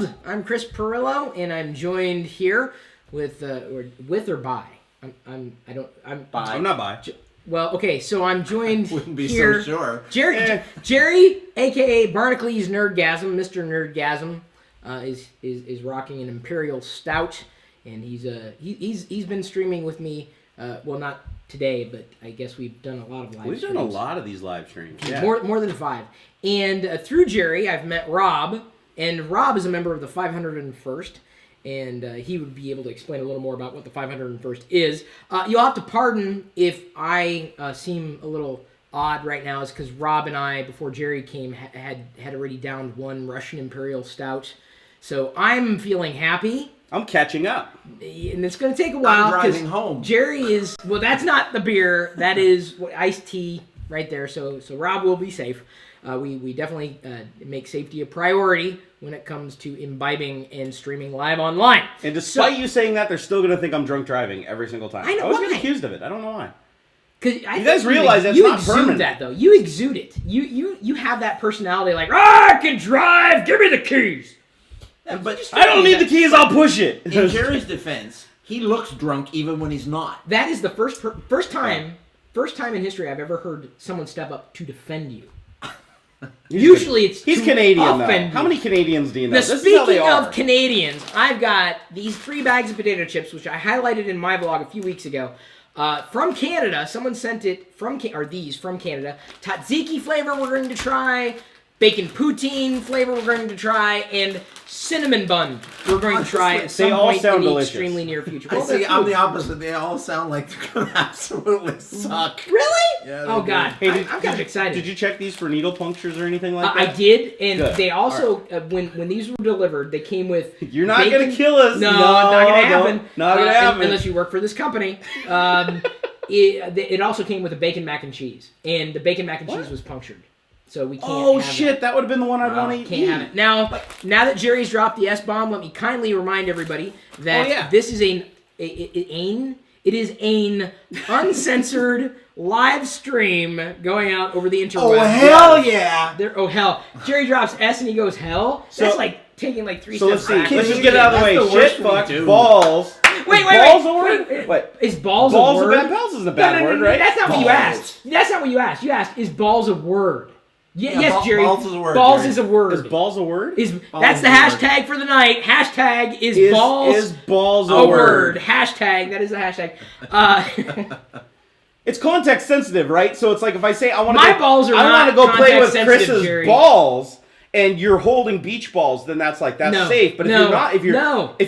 world. I'm Chris Pirillo, and I'm joined here with or by. I'm not by. Well, okay, so I'm joined Wouldn't be here. so sure. Jerry, aka Barnacles Nerdgasm, Mr. Nerdgasm, is rocking an Imperial Stout, and he's been streaming with me. Well, not today, but I guess we've done a lot of live streams. We've done a lot of these live streams. Yeah. More than 5. And through Jerry, I've met Rob, and Rob is a member of the 501st, and he would be able to explain a little more about what the 501st is. You'll have to pardon if I seem a little odd right now, is because Rob and I, before Jerry came, had already downed one Russian Imperial Stout. So I'm feeling happy. I'm catching up. And it's going to take a while. I'm driving home. Jerry is, well, that's not the beer. That is iced tea right there. So Rob will be safe. We definitely make safety a priority when it comes to imbibing and streaming live online. And despite you saying that, they're still going to think I'm drunk driving every single time. I know, I always why? get accused of it. I don't know why. Because you guys realize that's you not exude permanent. that, though. You exude it. You have that personality like, I can drive. Give me the keys. But I don't need the keys. I'll push it. in Jerry's defense, he looks drunk even when he's not. That is the first time in history I've ever heard someone step up to defend you. Usually he's Canadian, though. You. How many Canadians do you know? Now, This is how they speaking are. of Canadians, I've got these 3 bags of potato chips, which I highlighted in my vlog a few weeks ago. From Canada, someone sent it from Canada. Tatziki flavor we're going to try, bacon poutine flavor we're going to try, and cinnamon bun we're going to try at some point in the extremely near future. I see, I'm the opposite. They all sound like they're going to absolutely suck. Really? Yeah, oh, God. Hey, I'm kind of excited. Did you check these for needle punctures or anything like that? I did, and Good. they also, when these were delivered, they came with You're not going to kill us. No, not going to happen. Not going to happen. Unless you work for this company. It also came with a bacon mac and cheese, and the bacon mac and cheese was punctured. So we can't have shit, that would have been the one I'd want to eat. Can't have it. Now that Jerry's dropped the S-bomb, let me kindly remind everybody that this is it is an uncensored live stream going out over the interwebs. Oh, hell yeah! Oh, hell. Jerry drops S and he goes, hell? That's like taking like 3 steps back. Let's just get it out of the way. Shit, fuck, balls. Wait. Balls a word? Wait. Is balls a balls word? Balls isn't a bad word, right? That's not balls. what you asked. That's not what you asked. You asked, is balls a word? Yes, Jerry. Balls is a word. Balls Jerry. is a word. Is balls a word? That's the hashtag for the night. Hashtag is balls. Is balls a word? Hashtag. That is the hashtag. It's context sensitive, right? So it's like if I say I want balls are I want to not go play with context-sensitive, Chris's Jerry. balls, and you're holding beach balls, then that's safe. But if you're not, if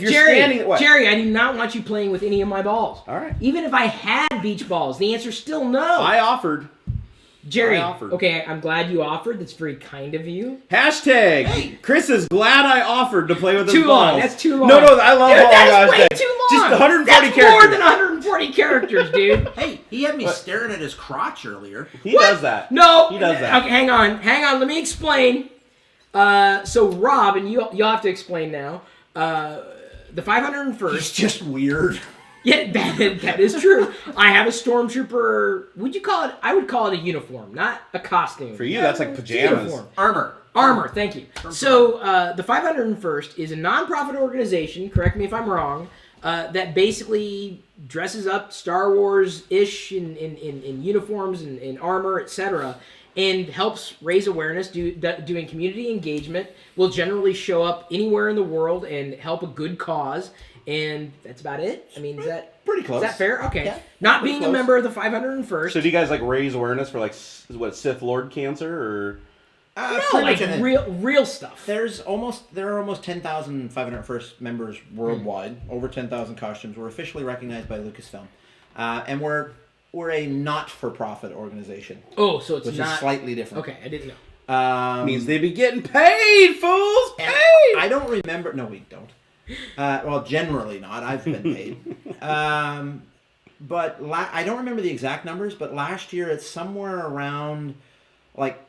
you're Jerry, standing, what? Jerry, I do not want you playing with any of my balls. All right. Even if I had beach balls, the answer's still no. I offered. Jerry, I offered. Okay, I'm glad you offered. That's very kind of you. Hashtag. Chris is glad I offered to play with his balls. Too long. That's too long. No, I love dude, all that's hashtag. way too long. Just 140 that's characters. More than 140 characters, dude. Hey, he had me staring at his crotch earlier. He does that. No. He does that. Okay, hang on. Let me explain. So Rob, and you'll have to explain now. The 501st. He's just weird. Yeah, that is true. I have a Stormtrooper. Would you call it? I would call it a uniform, not a costume. For you, that's like pajamas. Uniform. Armor, thank you. So, the 501st is a non-profit organization, correct me if I'm wrong, that basically dresses up Star Wars-ish in uniforms and armor, etc., and helps raise awareness, doing community engagement, will generally show up anywhere in the world and help a good cause, and that's about it? I mean, is that... Pretty close. Is that fair? Okay. Yeah, Not being close. a member of the 501st... So do you guys like raise awareness for like Sith Lord cancer or? No, like real stuff. There are almost 10,000 501st members worldwide. Over 10,000 costumes. We're officially recognized by Lucasfilm, and we're a not-for-profit organization. Oh, so it's which not... is slightly different. Okay, I didn't know. Means they be getting paid, fools. Paid. I don't remember. No, we don't. Well, generally not. I've been paid. But I don't remember the exact numbers, but last year it's somewhere around like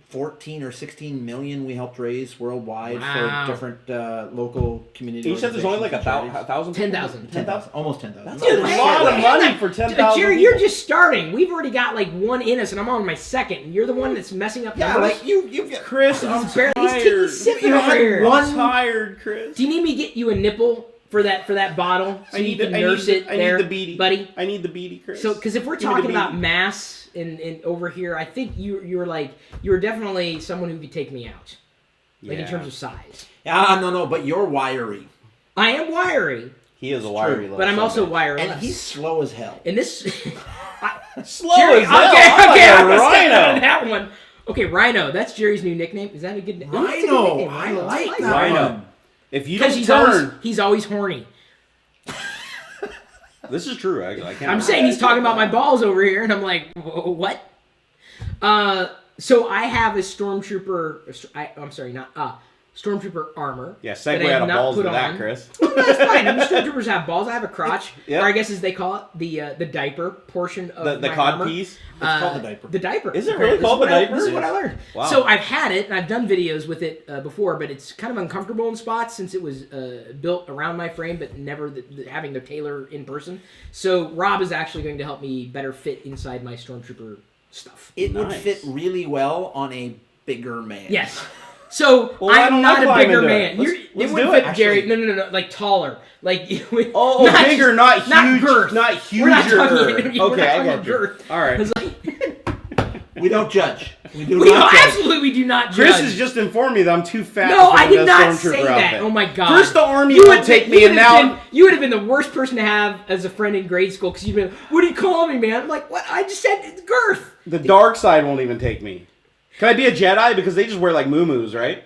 14 or 16 million we helped raise worldwide Wow. for different local community. You said there's only like organizations and 1,000. 10,000. 10,000, almost 10,000. That's a lot of money for 10,000. Jerry, you're just starting. We've already got like one in us, and I'm on my second. And you're the one that's messing up Yeah, numbers. like you've got Chris, I'm He's tired. sipping You over had here. one- I'm tired, Chris. Do you need me to get you a nipple for that bottle so you can nurse it I there, need the beady, buddy? I need the beady, Chris. So, because if we're Give me the talking about beady. mass in over here, I think you're definitely someone who could take me out, like in Yeah. terms of size. no, but you're wiry, I am wiry, He is a wiry little but I'm also son wireless. and he's slow as hell. And this, of a- slow Jerry, as hell. okay, I'm like I'm a gonna step out rhino. of that one. Okay, Rhino. That's Jerry's new nickname. Is that a good name? Rhino, I like that. Rhino. If you Because don't he's always horny. this is true. I can't. I'm saying he's talking about my balls over here, and I'm like, what? So I have a Stormtrooper. I'm sorry, not Stormtrooper armor. Yeah, that I segue have out of not balls put to that, on. Chris. That's fine. I mean, Stormtroopers have balls. I have a crotch, Yep. or I guess as they call it, the diaper portion of The my cod armor. piece. It's called the diaper. The diaper. Is it really called the diaper? This is what I learned. Wow. So I've had it, and I've done videos with it before, but it's kind of uncomfortable in spots since it was built around my frame, but never having the tailor in person. So Rob is actually going to help me better fit inside my Stormtrooper stuff. It would Nice. fit really well on a bigger man. Yes. So Well, I I'm don't not like a bigger climbing man. to it. It Let's would do fit it. Jerry. No, like taller. Like Oh, bigger, not huge. not girth. Not huger. We're not talking. Okay, we're not I talking got you. girth. All right. It's like, We don't judge. We do we not judge. absolutely do not judge. Chris has just informed me that I'm too fat. No, to I fit in did a not Stormtrooper say that. outfit. Oh my god. First the army You would would take you me, would and have now been, you would have been the worst person to have as a friend in grade school because you'd been, what do you call me, man? I'm like, what? I just said it's girth. the dark side won't even take me. Can I be a Jedi because they just wear like muumuus, right?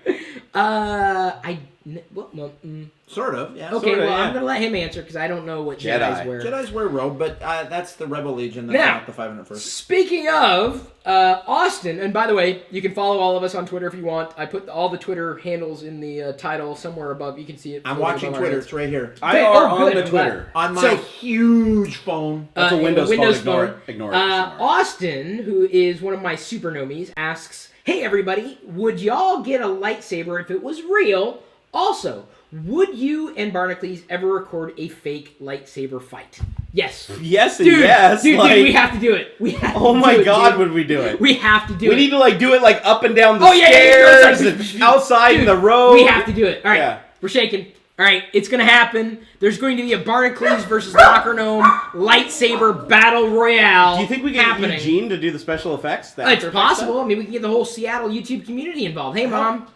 Sort of, yeah. Okay, Sorta, well, yeah. I'm gonna let him answer because I don't know what Jedi. Jedi's wear. Jedis wear robe, but that's the Rebel Legion. That's Now, not the 501st. Speaking of Austin, and by the way, you can follow all of us on Twitter if you want. I put all the Twitter handles in the title somewhere above. You can see it. I'm floating watching above our Twitter. heads. It's right here. I Oh, are on good, the I'm glad. Twitter. On my So- huge phone. That's a Windows phone. Ignore phone. it. Ignore it. Austin, who is one of my super nomies, asks, "Hey everybody, would y'all get a lightsaber if it was real? Also, would you and Barnacles ever record a fake lightsaber fight?" Yes. Yes and Dude, yes. dude, like, we have to do it. We have oh to my do it, god, dude. would we do it? We have to do We it. need to like do it like up and down the Oh, yeah, stairs, it's like- and outside in Dude, the road. We have to do it. All right, Yeah. we're shaking. All right, it's gonna happen. There's going to be a Barnacles versus LockerGnome lightsaber battle royale. Do you think we get happening. Eugene to do the special effects? The It's After Effects possible. I mean, we can get the whole Seattle YouTube community involved. Hey, Mom. stuff?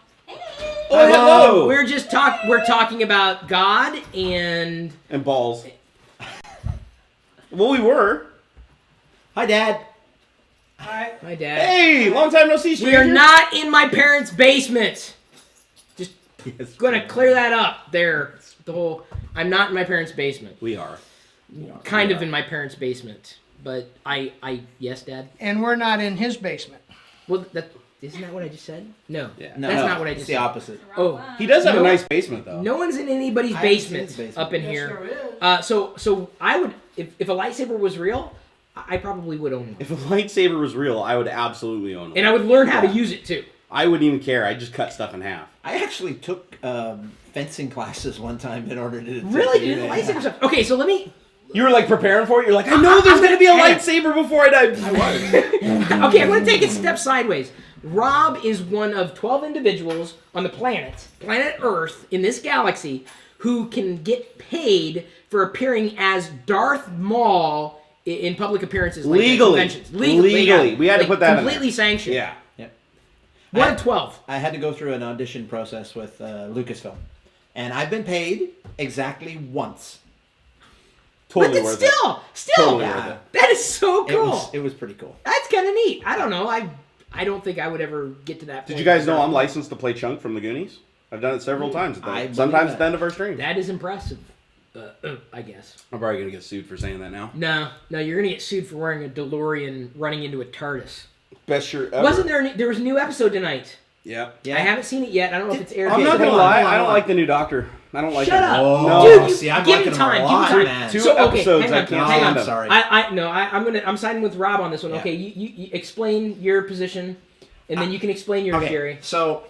Oh, hello. We're talking about God and And balls. Well, we were. Hi, Dad. my dad. Hey, long time no see, We stranger. are not in my parents' basement. Just Yes, gonna clear that up. There, the whole. I'm not in my parents' basement. we are. Kind of in my parents' basement, but yes, Dad. And we're not in his basement. Well, isn't that what I just said? No. Yeah. No, That's not what I it's just the said. opposite. Oh, He does have No. a nice basement, though. no one's in anybody's I haven't seen basement, his basement. up in Yes, here. there is. So I would, if a lightsaber was real, I probably would own one. If a lightsaber was real, I would absolutely own one. And I would learn how to use it too. I wouldn't even care. I'd just cut stuff in half. I actually took fencing classes one time in order to. Really? to You do did the that. lightsaber stuff? Okay, so let me. You were like preparing for it. You're like, I know there's gonna be a Hang on. lightsaber before I die. Okay, I'm going to take it a step sideways. Rob is one of 12 individuals on the planet Earth, in this galaxy, who can get paid for appearing as Darth Maul in public appearances, like Legally. conventions. Legally, Legally. We had to put that in there. completely sanctioned. Yeah. Yep. One of 12. I had to go through an audition process with Lucasfilm, and I've been paid exactly once. Totally But worth it's it. still, Totally Yeah. worth it. that is so cool. It was pretty cool. That's kind of neat. I don't know. I don't think I would ever get to that point. Did you guys know I'm licensed to play Chunk from the Goonies? I've done it several times. I believe Sometimes that. at the end of our stream. That is impressive. I guess. I'm probably gonna get sued for saying that now. No, you're gonna get sued for wearing a DeLorean running into a TARDIS. Best shirt ever. Wasn't there was a new episode tonight? Yeah. I haven't seen it yet. I don't know if it's aired. I'm yet. not gonna hold on, lie. hold on, I don't hold on. like the new Doctor. I don't like Shut him. up. Oh, Dude, see, I'm give liking him him a time. lot, Give him man. Two So, okay, episodes. hang I on, can't hang on. stand him. I'm sorry. I'm siding with Rob on this one. Yeah. Okay, you explain your position. and then you can explain yours, Jerry. So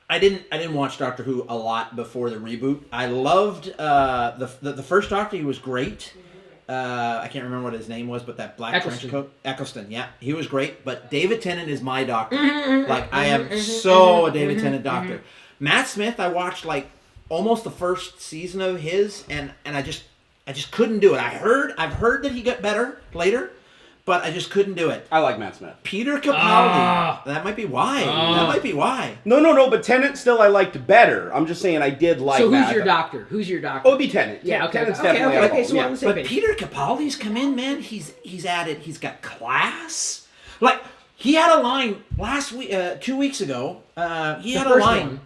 I didn't watch Doctor Who a lot before the reboot. I loved the first Doctor. He was great. I can't remember what his name was, but that black trench coat, Eccleston. Yeah, he was great. But David Tennant is my Doctor. I am so a David Tennant Doctor. Matt Smith, I watched like almost the first season of his, and I just couldn't do it. I've heard that he got better later, but I just couldn't do it. I like Matt Smith. Peter Capaldi. That might be why. That might be why. No, but Tennant still I liked better. I'm just saying I did like So that. who's your doctor? Who's your doctor? Oh, it'd be Tennant. Yeah, okay. Tennant's definitely Okay, so we're on the same But page. Peter Capaldi's come in, man. He's at it. He's got class. Like, he had a line last week, 2 weeks ago. He had a line. One.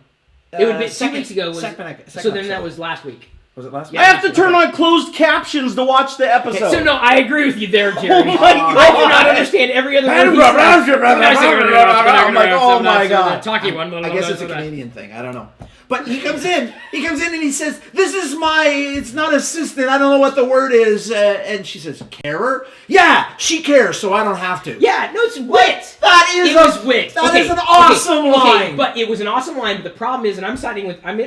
It would be 2 weeks ago. Second So then that was last week. Was it last week? Yeah. I have to turn on closed captions to watch the episode. So no, I agree with you there, Jerry. Oh my God. I do not understand every other word he says. I'm like, oh my God. Talking one. I guess it's a Canadian thing. I don't know. But he comes in and he says, "This is it's not assistant. I don't know what the word is." And she says, "Carer? Yeah, she cares, so I don't have to." Yeah, no, it's wit. That is wit. That is an awesome line. But it was an awesome line. But the problem is, and I'm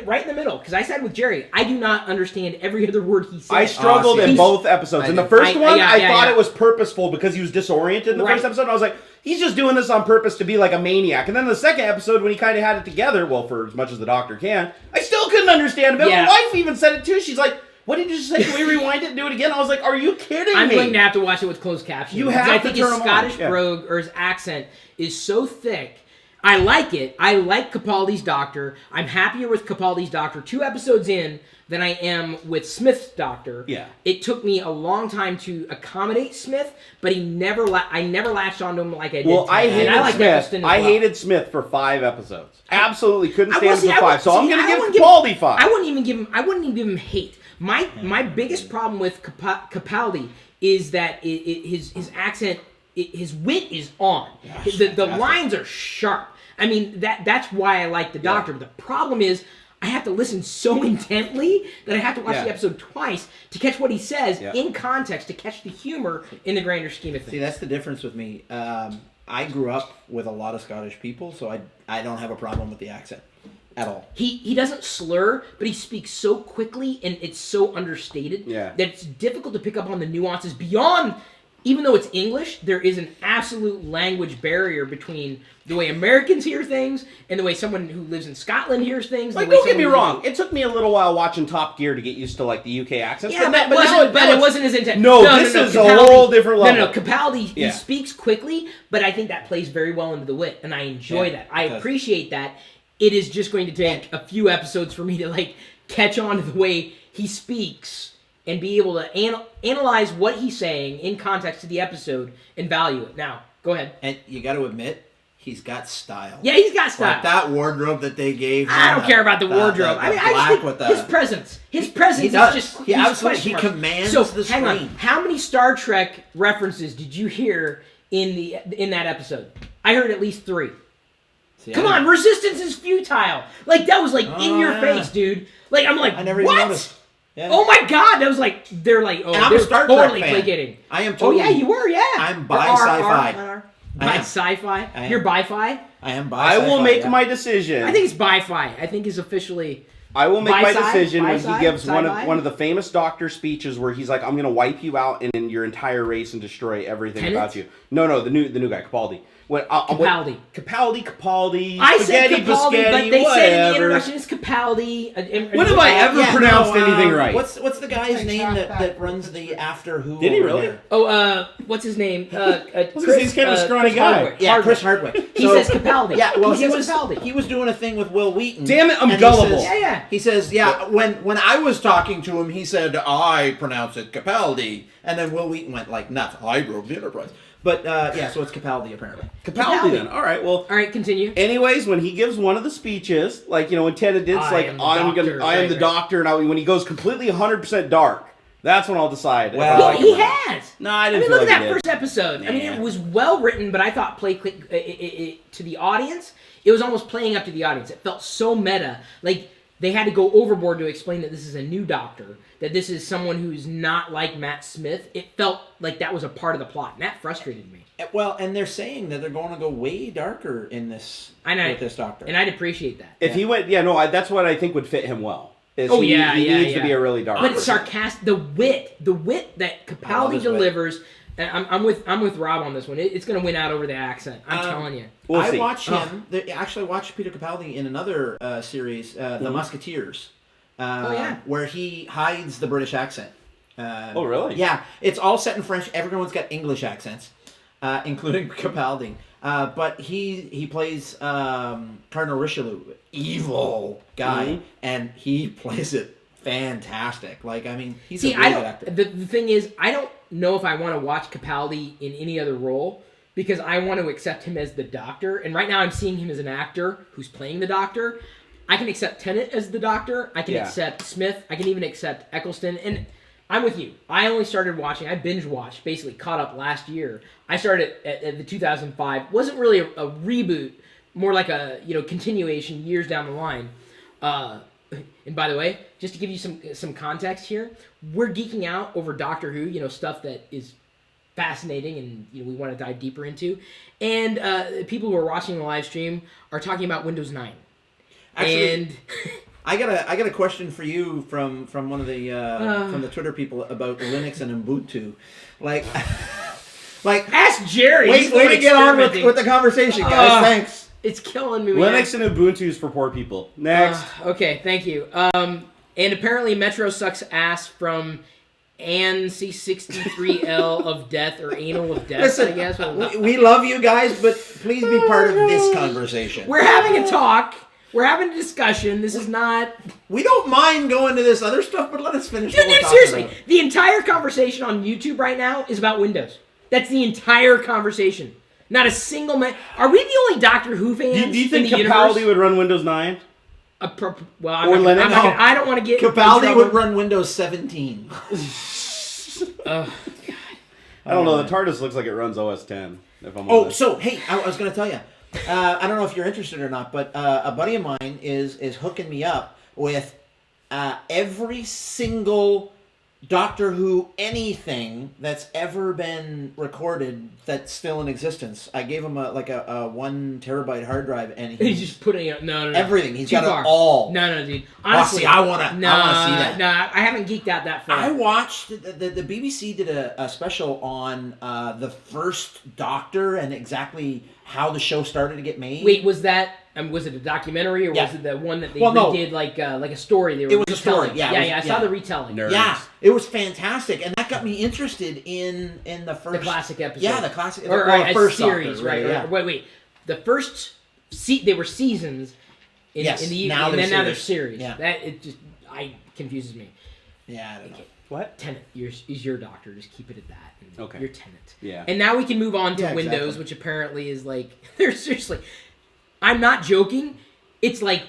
right in the middle because I side with Jerry. I do not understand every other word he says. I struggled in both episodes. In the first one, I thought it was purposeful because he was disoriented in the first episode. I was like, he's just doing this on purpose to be like a maniac. And then the second episode, when he kind of had it together, well, for as much as the Doctor can, I still couldn't understand him. Yeah. My wife even said it too. She's like, what did you say? Can we rewind it and do it again? I was like, are you kidding me? I'm going to have to watch it with closed captions. You have to I think turn his them on. Scottish Yeah. brogue or his accent is so thick. I like it. I like Capaldi's Doctor. I'm happier with Capaldi's Doctor 2 episodes in than I am with Smith's Doctor. Yeah. It took me a long time to accommodate Smith, but I never latched onto him like I did. Well, I Tennant. hated like Smith. Eccleston as I well. hated Smith for 5 episodes. Absolutely couldn't stand him for I 5. So I'm going to give Capaldi 5. I wouldn't even give him hate. My biggest problem with Capaldi is that his accent, his wit is on. The lines are sharp. I mean, that's why I like the Doctor. But the problem is, I have to listen so intently that I have to watch the episode twice to catch what he says in context, to catch the humor in the grander scheme of things. See, that's the difference with me. I grew up with a lot of Scottish people, so I don't have a problem with the accent at all. He doesn't slur, but he speaks so quickly and it's so understated that it's difficult to pick up on the nuances beyond. Even though it's English, there is an absolute language barrier between the way Americans hear things and the way someone who lives in Scotland hears things. Like, don't get me wrong. It took me a little while watching Top Gear to get used to like the UK accents. Yeah, but it wasn't as intense. No, this is a whole different level. No, Capaldi, he speaks quickly, but I think that plays very well into the wit, and I enjoy that. I appreciate that. It is just going to take a few episodes for me to like catch on to the way he speaks and be able to analyze what he's saying in context to the episode and value it. Now, go ahead. And you got to admit, he's got style. Yeah, he's got style. Like that wardrobe that they gave him. I don't care about the wardrobe. I just think his presence. His presence is just... He absolutely commands the screen. Hang on. How many Star Trek references did you hear in that episode? I heard at least 3. See, come on, resistance is futile. Like, that was like in your face, dude. Like, I'm like, I never what? even noticed. Yeah. Oh my God! That was like they're like they're Star Trek totally fan. placating. I am totally. Oh yeah, you were. Yeah. I'm bi sci-fi. By sci-fi. You're bi-fi. I am bi. I will make my decision. I think it's bi-fi. I think it's officially. I will make my decision when Bi-Sci? he gives one Sci-Fi? of the famous Doctor speeches where he's like, "I'm going to wipe you out and your entire race and destroy everything Tennant? about you." No, the new guy, Capaldi. Capaldi. Capaldi. I said Spaghetti, Capaldi, but biscotti, they said in the whatever. introduction it's Capaldi. When have I ever pronounced anything right? What's the guy's name that runs the After Who? Did he really? There? Oh, what's his name? He's kind of a scrawny guy. Yeah, Chris Hardwick. He says Capaldi. Yeah, well, Capaldi. he was doing a thing with Will Wheaton. Damn it, I'm and gullible. He says, when I was talking to him, he said, I pronounce it Capaldi. And then Will Wheaton went like nuts. I broke the Enterprise. But, so it's Capaldi, apparently. Capaldi then. All right, well. All right, continue. Anyways, when he gives one of the speeches, like, when Tennant did, I am the doctor, and when he goes completely 100% dark, that's when I'll decide. Well, he has. No, I didn't. Look at that first episode. I mean, it was well written, but I thought to the audience, it was almost playing up to the audience. It felt so meta. Like, they had to go overboard to explain that this is a new Doctor, that this is someone who's not like Matt Smith. It felt like that was a part of the plot, and that frustrated me. Well, and they're saying that they're going to go way darker in this with this Doctor, and I'd appreciate that. If he went, that's what I think would fit him well. He needs to be a really dark. But it's sarcastic. The wit that Capaldi delivers. And I'm with Rob on this one. It's going to win out over the accent. I'm telling you. I watched him. Actually, I watched Peter Capaldi in another series, The Musketeers, where he hides the British accent. Oh, really? Yeah, it's all set in French. Everyone's got English accents, including Capaldi. But he plays Cardinal Richelieu, evil guy, and he plays it fantastic. Like, I mean, he's a really good actor. The thing is, I don't know if I want to watch Capaldi in any other role because I want to accept him as the Doctor. And right now I'm seeing him as an actor who's playing the Doctor. I can accept Tennant as the Doctor. I can accept Smith. I can even accept Eccleston. And I'm with you. I only started watching. I binge watched, basically caught up last year. I started at the 2005. Wasn't really a reboot, more like a continuation years down the line. And by the way, just to give you some context here, we're geeking out over Doctor Who, stuff that is fascinating and we want to dive deeper into. And people who are watching the live stream are talking about Windows 9. Actually, and I got a question for you from one of the from the Twitter people about Linux and Ubuntu, like ask Jerry. Way to get on with the conversation, guys. Thanks. It's killing me. Linux and Ubuntu is for poor people. Next. Okay, thank you. And apparently Metro sucks ass from ANC63L of death or anal of death. Listen, I guess. We love you guys, but please be part of this conversation. We're having a talk. We're having a discussion. This is not... We don't mind going to this other stuff, but let us finish what we're seriously, about. The entire conversation on YouTube right now is about Windows. That's the entire conversation. Not a single man. Are we the only Doctor Who fans? Do you think Capaldi would run Windows 9? Linux? I don't want to get... Capaldi would run Windows 17. I don't know. The TARDIS looks like it runs OS 10. If I'm honest. So hey, I was going to tell you. I don't know if you're interested or not, but a buddy of mine is hooking me up with every single Doctor Who anything that's ever been recorded that's still in existence. I gave him a 1 terabyte hard drive, and he's just putting it. No. Everything. He's got it all. No, dude. Honestly, I wanna see that. No, I haven't geeked out that far. I watched the BBC did a special on the first Doctor and exactly how the show started to get made. Wait, was that? Was it a documentary or was it the one that they redid like a story? It was a story. I saw the retelling. Nerds. Yeah, it was fantastic, and that got me interested in the classic episode. Yeah, the classic the first series, Doctor, right? Yeah. Wait. The first they were seasons. In the evening, now they're series. Yeah. That confuses me. Yeah, I don't know. What? Tennant is your Doctor. Just keep it at that. Okay. You're Tennant. Yeah. And now we can move on to Windows, exactly. which apparently is like they're seriously. I'm not joking. It's like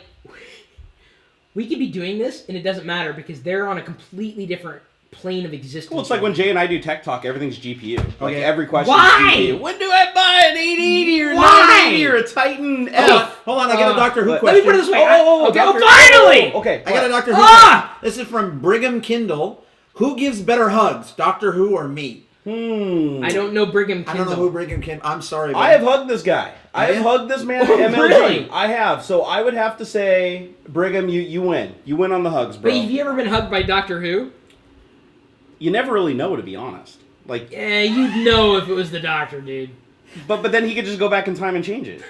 we could be doing this and it doesn't matter because they're on a completely different plane of existence. Well, it's like when Jay and I do Tech Talk, everything's GPU. Like every question Why? is GPU. When do I buy an 880 or 980 or a Titan F? Hold on, I got a Doctor Who Let question. me put it this way. Finally! Okay. I got a Doctor Who question. This is from Brigham Kindle. Who gives better hugs, Doctor Who or me? I don't know Brigham Kindle. I don't know who Brigham Kindle. I'm sorry. I have hugged this guy. I have hugged this man at MLG. Really? I have. So I would have to say, Brigham, you win. You win on the hugs, bro. But have you ever been hugged by Doctor Who? You never really know, to be honest. Like, yeah, you'd know if it was the Doctor, dude. But then he could just go back in time and change it.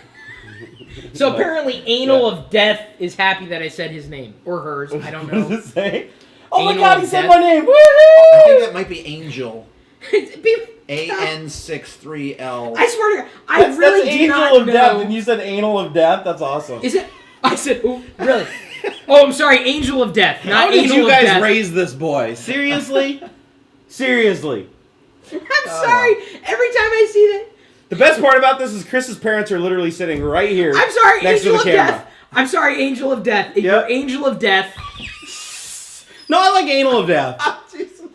So apparently, Anal of Death is happy that I said his name or hers. I don't know. What does it say? Oh my Anal God, of he said Death. my name! Woohoo! I think that might be Angel. AN63L. I swear to God, I really that's do Angel not of know. Death, and you said Anal of Death? That's awesome. Is it? I said, oh, really? Oh, I'm sorry, Angel of Death, not How did Anal you of guys Death. raise this boy? Seriously? Seriously. I'm sorry. Every time I see that. The best part about this is Chris's parents are literally sitting right here. I'm sorry, next Angel to of the camera. Death. I'm sorry, Angel of Death. You're Angel of Death. No, I like Anal of Death.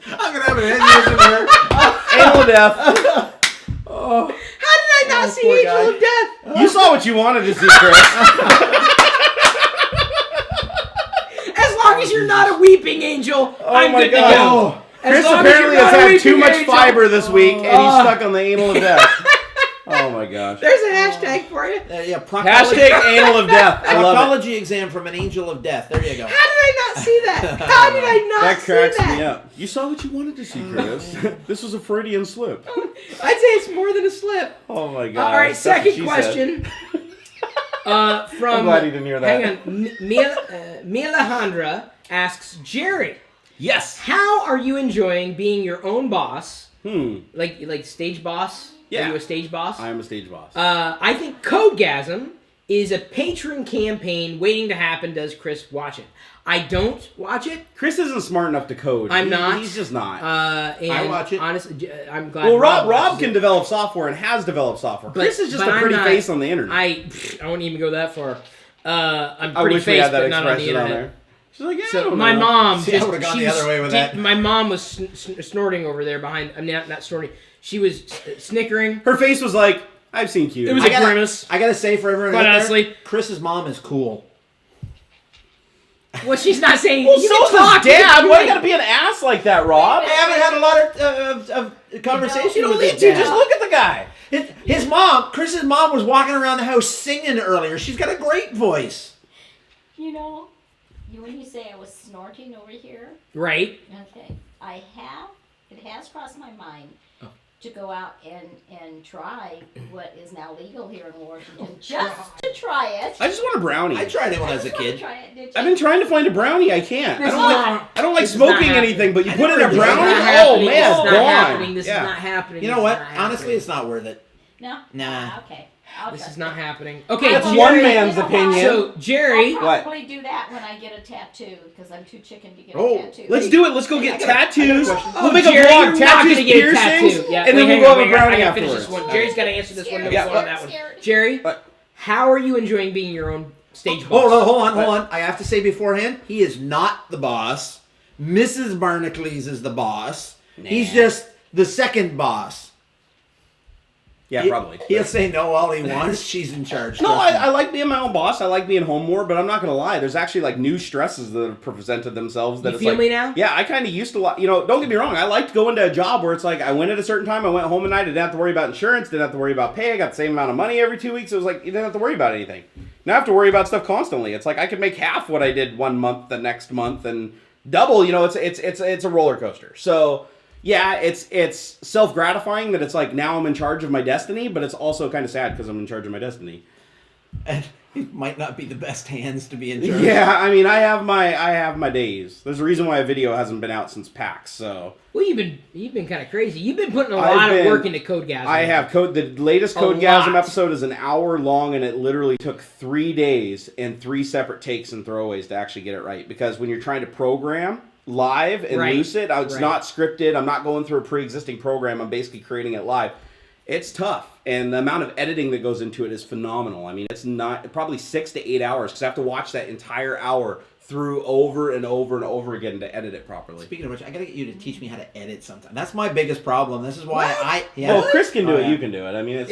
I'm gonna have an aneurysm here. Anal of Death. How did I not see Angel of Death? You saw what you wanted to see, Chris. you're not a weeping angel, I'm my good God. to go. Chris long as apparently you're has not a had weeping too much angel. fiber this week, and he's stuck on the anal of death. Oh my gosh. There's a hashtag for you. Yeah, Hashtag anal of death. I love it. proctology exam from an angel of death. There you go. How did I not see that? How did I not That see cracks that? me up. You saw what you wanted to see, Chris. This was a Freudian slip. I'd say it's more than a slip. Oh my god. All right, That's what second she question. From I'm glad you didn't hear that. Hang on, Milahandra asks Jerry, Yes. how are you enjoying being your own boss? Hmm. Like stage boss? Yeah. Are you a stage boss? I am a stage boss. I think Codegasm is a patron campaign waiting to happen. Does Chris watch it? I don't watch it. Chris isn't smart enough to code. I'm not. He's just not. And I watch it. Honestly, I'm glad. Well, Rob watches can it. develop software and has developed software. Chris is just a I'm pretty not- face on the internet. I won't even go that far. I'm I pretty wish we face, had that but not on the expression on internet. there. She's like, yeah, I So don't my know. mom, See, I would've gone the other way with that. My mom was snorting over there behind. I'm not snorting. She was snickering. Her face was like, I've seen cute. It was a grimace. I gotta say for everyone Quite out honestly. there, Chris's mom is cool. Well, she's not saying. Well, you so's can talk, his dad. you Why can- you gotta be an ass like that, Rob? I haven't had a lot of conversation You don't with need his to. dad. Just look at the guy. His mom, Chris's mom, was walking around the house singing earlier. She's got a great voice. You know, when you say I was snorting over here, Right. okay, it has crossed my mind to go out and try what is now legal here in Washington, just to try it. I just want a brownie. I tried it when I was a Just wanna kid. try it. Did you? I've been trying to find a brownie. I can't. I This don't is like. not- I don't like this is not smoking happening. anything, but you I put in a never- This is brownie. not Oh happening. man, This is it's not gone. happening. This Yeah. is not happening. You This know is what? not Honestly, happening. it's not worth it. No? Nah. Okay. I'll This trust is not it. happening. Okay, That's Well, one Jerry, man's you know opinion. what? So Jerry, I'll What? probably do that when I get a tattoo because I'm too chicken to get Oh, a tattoo. Let's do it. Let's go get tattoos. I got a question. We'll make a Jerry, vlog. you're not Tattoos, gonna get a piercings, tattoo. Yeah, and then wait, we'll hang go on, have a wait, I brownie gotta finish this afterwards. one. Jerry's got to answer this one. Then Yeah, we'll go on that one. scared. Jerry, What? how are you enjoying being your own stage boss? Hold on. I have to say beforehand, he is not the boss. Mrs. Barnacles is the boss. He's just the second boss. Yeah, probably. He'll say no all he wants. She's in charge. No, trust me. I like being my own boss. I like being home more, but I'm not gonna lie. There's actually like new stresses that have presented themselves. That You it's feel like, me now? Yeah, I kind of used to. Don't get me wrong. I liked going to a job where it's like I went at a certain time. I went home at night. I didn't have to worry about insurance. Didn't have to worry about pay. I got the same amount of money every 2 weeks. It was like you didn't have to worry about anything. Now I have to worry about stuff constantly. It's like I could make half what I did one month the next month and double. You know, it's a roller coaster. So. Yeah, it's self-gratifying that it's like now I'm in charge of my destiny, but it's also kind of sad because I'm in charge of my destiny. And it might not be the best hands to be in charge. Yeah, I mean, I have my days. There's a reason why a video hasn't been out since PAX. So Well, you've been kind of crazy. You've been putting a I've lot of been- work into CodeGasm. I have the latest A CodeGasm lot. episode is an hour long, and it literally took 3 days and 3 separate takes and throwaways to actually get it right. Because when you're trying to program live and Right. lucid, it's Right. not scripted. I'm not going through a pre-existing program. I'm basically creating it live. It's tough, and the amount of editing that goes into it is phenomenal. I mean, it's not probably 6 to 8 hours because I have to watch that entire hour through over and over and over again to edit it properly. Speaking of which, I gotta get you to teach me how to edit sometime. That's my biggest problem. This is why What? Well, if Chris can do Oh, it, yeah. you can do it. I mean, you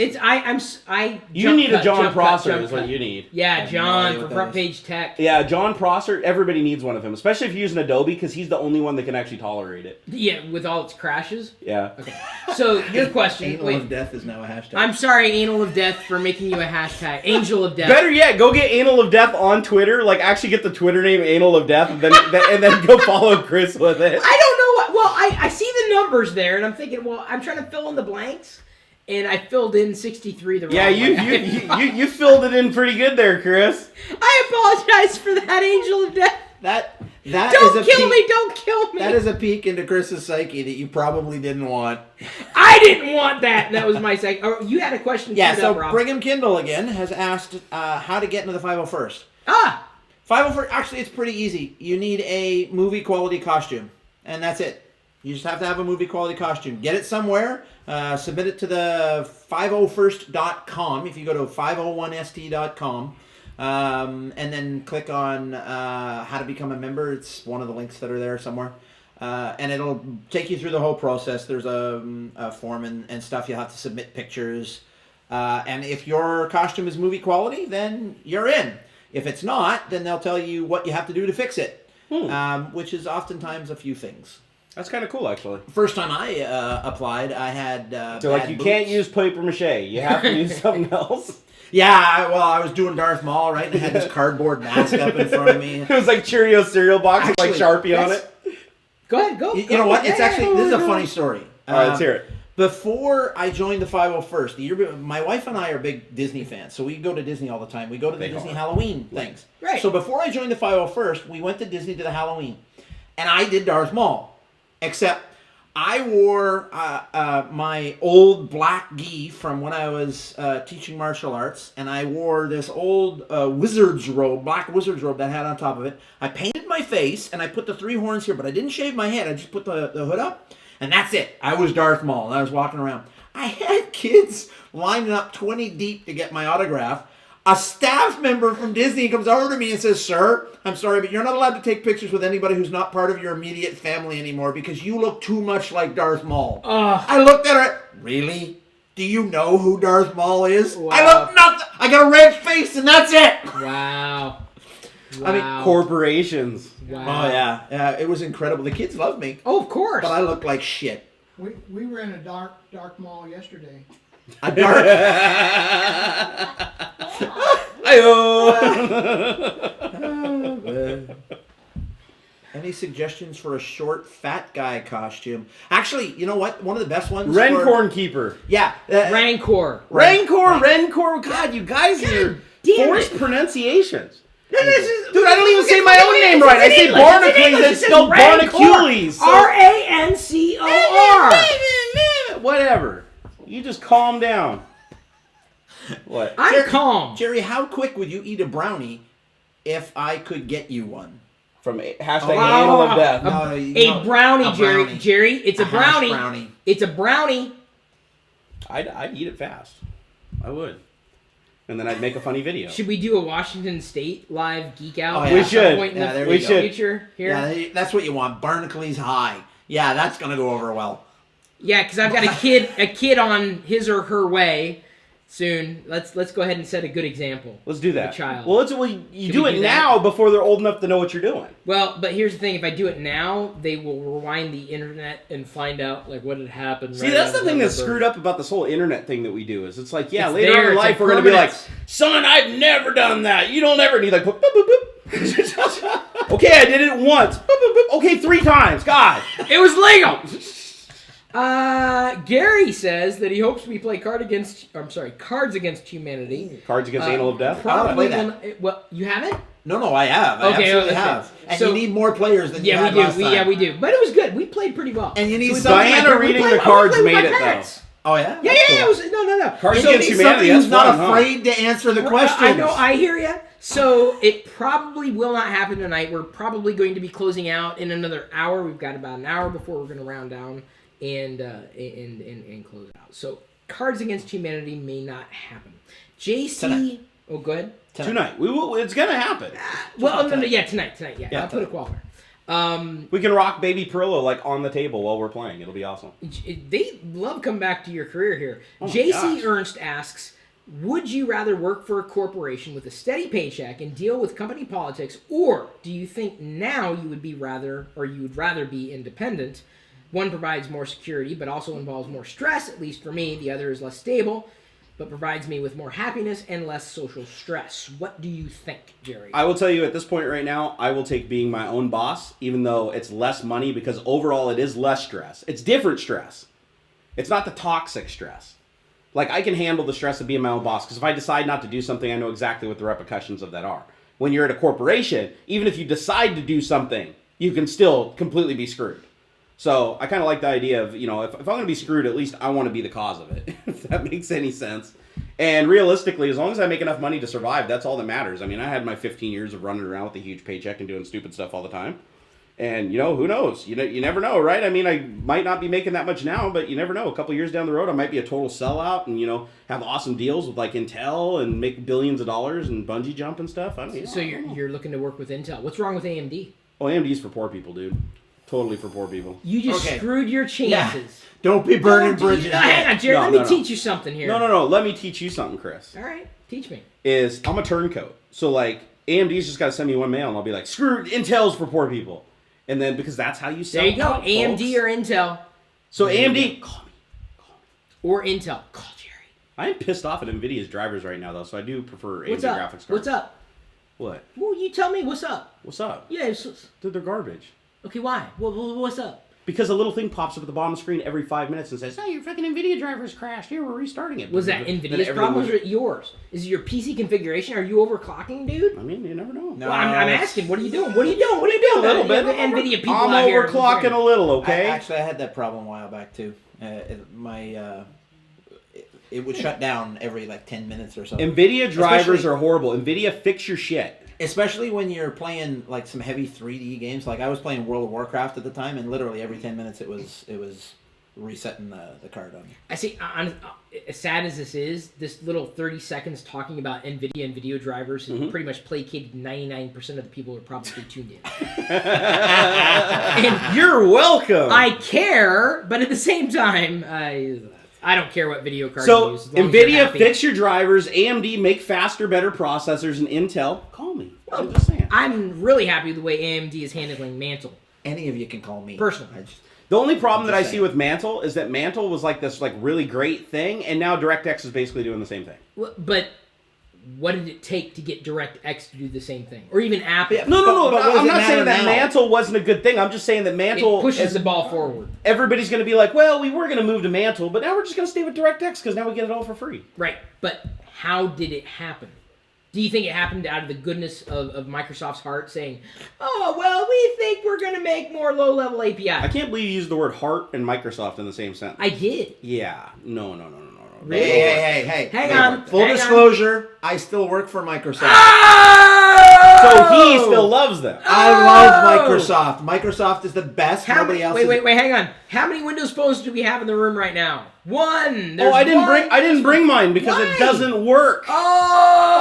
jump need a cut, John jump cut, Prosser jump is what cut. you need. Yeah, have no John idea from what Front that is. Page Tech. Yeah, John Prosser, everybody needs one of him, especially if you're using Adobe because he's the only one that can actually tolerate it. Yeah, with all its crashes. Yeah. Okay. So your question. Anal Wait, of death is now a hashtag. I'm sorry, Anal of Death, for making you a hashtag. Angel of Death. Better yet, go get Anal of Death on Twitter. Like, actually get the Twitter name Anal of Death, and then go follow Chris with it. I don't know what. Well, I see the numbers there, and I'm thinking, well, I'm trying to fill in the blanks, and I filled in 63 the wrong Yeah, way. you filled it in pretty good there, Chris. I apologize for that, Angel of Death. That Don't is a kill peek, me! Don't kill me! That is a peek into Chris's psyche that you probably didn't want. I didn't want that. And that was my second. Oh, you had a question. Yeah, queued so up, Rob. Brigham Kindle again has asked how to get into the 501st. 501st, actually, it's pretty easy. You need a movie quality costume, and that's it. You just have to have a movie quality costume. Get it somewhere. Submit it to the 501st.com. If you go to 501st.com. And then click on how to become a member. It's one of the links that are there somewhere. And it'll take you through the whole process. There's a form and stuff. You'll have to submit pictures. And if your costume is movie quality, then you're in. If it's not, then they'll tell you what you have to do to fix it. which is oftentimes a few things. That's kind of cool, actually. First time I applied, I had So, like, you can't use paper mache. You have to use something else. Yeah, I was doing Darth Maul, right? And I had this cardboard mask up in front of me. It was like Cheerio cereal box with, like, Sharpie on it. Go ahead, go. You know what? It's actually, this is a funny story. All right, let's hear it. Before I joined the 501st, my wife and I are big Disney fans, so we go to Disney all the time. We go to the Disney Halloween things. Right. So before I joined the 501st, we went to Disney to the Halloween. And I did Darth Maul. Except I wore my old black gi from when I was teaching martial arts, and I wore this old wizard's robe, black wizard's robe that I had on top of it. I painted my face, and I put the 3 horns here, but I didn't shave my head. I just put the hood up, and that's it. I was Darth Maul, and I was walking around. I had kids lining up 20 deep to get my autograph. A staff member from Disney comes over to me and says, "Sir, I'm sorry, but you're not allowed to take pictures with anybody who's not part of your immediate family anymore because you look too much like Darth Maul." I looked at her. Really? Do you know who Darth Maul is? Wow. I look nothing. I got a red face and that's it. Wow. I mean, corporations. Wow. Oh, yeah. It was incredible. The kids loved me. Oh, of course. But I looked like shit. We were in a dark mall yesterday. A dark... Any suggestions for a short fat guy costume? Actually, you know what? One of the best ones. Rancor keeper. Yeah. Rancor. Rancor. God, you guys are forced pronunciations. Dude, Dude, I don't even say my own name right. I say Barnacles. It's spelled Barnacules. Rancor. Whatever. You just calm down. What? I'm calm. Jerry, how quick would you eat a brownie if I could get you one? From hashtag anal of death. A brownie, Jerry. Jerry, it's a brownie. It's a brownie. I'd eat it fast. I would. And then I'd make a funny video. Should we do a Washington State live Geek Out? Oh, yeah. We should. Some point in the we should. future here? Yeah, that's what you want. Barnacles high. Yeah, that's going to go over well. Yeah, because I've got a kid on his or her way soon. Let's go ahead and set a good example. Let's do that. A child. Well, you do it now before they're old enough to know what you're doing. Well, but here's the thing: if I do it now, they will rewind the internet and find out like what had happened. See, that's the thing that's screwed up about this whole internet thing that we do. Is it's like, It's later there, on in it's life a we're gonna be like, permanence. son, I've never done that. You don't ever. And he's like, boop, boop, boop, boop. Okay, I did it once. Boop, boop, boop. Okay, 3 times. God, it was legal. Gary says that he hopes we play Cards Against Humanity. Cards Against Anal of Death. Probably play that. Well, you haven't? No, I have. I absolutely have. And So- you need more players than you Yeah, had we do. last time. We do. But it was good. We played pretty well. And you need we some- played with Diana my- we reading played- the we cards played with made my it, though. parents. Oh, yeah? Yeah, That's it cool. was no. Cards So Against need Humanity. somebody That's who's not fun, huh? afraid to answer the questions. I know. I hear you. So it probably will not happen tonight. We're probably going to be closing out in another hour. We've got about an hour before we're going to round down and close out. So Cards Against Humanity may not happen. JC. Tonight. Oh, go ahead. Tonight. We will. It's gonna happen. Well, no, yeah, tonight. Yeah, Yeah, I'll put a qualifier. We can rock Baby Pirillo like on the table while we're playing. It'll be awesome. They love come back to your career here. Oh my JC gosh. Ernst asks, would you rather work for a corporation with a steady paycheck and deal with company politics, or do you think now you would rather be independent? One provides more security, but also involves more stress, at least for me. The other is less stable, but provides me with more happiness and less social stress. What do you think, Jerry? I will tell you at this point right now, I will take being my own boss, even though it's less money, because overall it is less stress. It's different stress. It's not the toxic stress. Like, I can handle the stress of being my own boss, because if I decide not to do something, I know exactly what the repercussions of that are. When you're at a corporation, even if you decide to do something, you can still completely be screwed. So I kind of like the idea of, if I'm going to be screwed, at least I want to be the cause of it, if that makes any sense. And realistically, as long as I make enough money to survive, that's all that matters. I mean, I had my 15 years of running around with a huge paycheck and doing stupid stuff all the time. And, who knows? You never know, right? I mean, I might not be making that much now, but you never know. A couple years down the road, I might be a total sellout and, have awesome deals with, like, Intel and make billions of dollars and bungee jump and stuff. I mean, So you're looking to work with Intel. What's wrong with AMD? Oh, AMD's for poor people, dude. Totally for poor people. You just Okay. screwed your chances. Don't be burning bridges. Hang on, Jerry. No, let me no. teach you something here. No. Let me teach you something, Chris. All right, teach me. I'm a turncoat. So, like, AMD's just got to send me one mail, and I'll be like, screw Intel's for poor people. And then, because that's how you sell. There you go. out, AMD folks. or Intel. So AMD, call me. Or Intel. Call Jerry. I am pissed off at NVIDIA's drivers right now, though, so I do prefer AMD What's up? graphics cards. What's up? What? Well, you tell me what's up. What's up? Yeah. Dude, they're garbage. Okay, why? What's up? Because a little thing pops up at the bottom of the screen every 5 minutes and says, "Oh, your fucking NVIDIA drivers crashed. Here, we're restarting it." Was that NVIDIA's problem or yours? Is it your PC configuration? Are you overclocking, dude? I mean, you never know. No. Well, I'm asking. What are you doing? What are you doing? What are you doing? A little bit. NVIDIA people I'm out here. overclocking a little, okay? Actually, I had that problem a while back too. It would shut down every like 10 minutes or so. NVIDIA drivers Especially- are horrible. NVIDIA, fix your shit. Especially when you're playing like some heavy 3D games. Like I was playing World of Warcraft at the time, and literally every 10 minutes it was resetting the card on you. I see. As sad as this is, this little 30 seconds talking about NVIDIA and video drivers has pretty much placated 99% of the people who are probably tuned in. And You're welcome. I care, but at the same time, I don't care what video card you So, use. As long as you're NVIDIA, happy. fix your drivers. AMD, make faster, better processors. And Intel, call me. I'm just saying. I'm really happy with the way AMD is handling Mantle. Any of you can call me. Personally. The only problem that I Just see saying. with Mantle is that Mantle was like this like really great thing, and now DirectX is basically doing the same thing. But what did it take to get DirectX to do the same thing? Or even Apple? Yeah. No. But what does I'm it not saying matter that now? Mantle wasn't a good thing. I'm just saying that Mantle It pushes is- the ball forward. Everybody's going to be like, well, we were going to move to Mantle, but now we're just going to stay with DirectX because now we get it all for free. Right. But how did it happen? Do you think it happened out of the goodness of Microsoft's heart saying, oh, well, we think we're going to make more low-level API? I can't believe you used the word heart and Microsoft in the same sentence. I did. Yeah. No. Really? Hey. Hang on. Full hang on. disclosure, I still work for Microsoft. So he still loves them. I love Microsoft. Microsoft is the best. Nobody else. Wait, hang on. How many Windows phones do we have in the room right now? One. There's I didn't one. bring mine because Why? it doesn't work.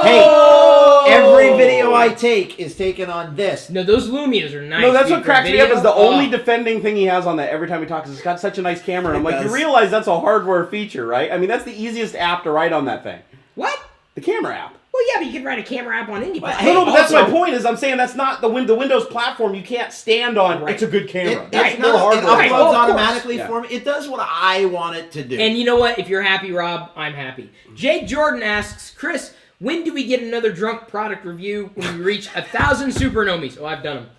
Oh! Every video I take is taken on this. No, those Lumias are nice. No, that's dude, what for cracks me up video. is the only Oh. defending thing he has on that every time he talks is it's got such a nice camera. And I'm It like, you does. realize that's a hardware feature, right? I mean, that's the easiest app to write on that thing. What? The camera app. Well, yeah, but you can write a camera app on any platform. Hey, no, but that's also- my point is I'm saying that's not the Windows platform. You can't stand on, Right. it's a good camera. It That's uploads their hardware. Right. Oh, of course. automatically Yeah. for me. It does what I want it to do. And you know what? If you're happy, Rob, I'm happy. Jake Jordan asks, Chris, when do we get another drunk product review when we reach 1,000 supernomies? Oh, I've done them.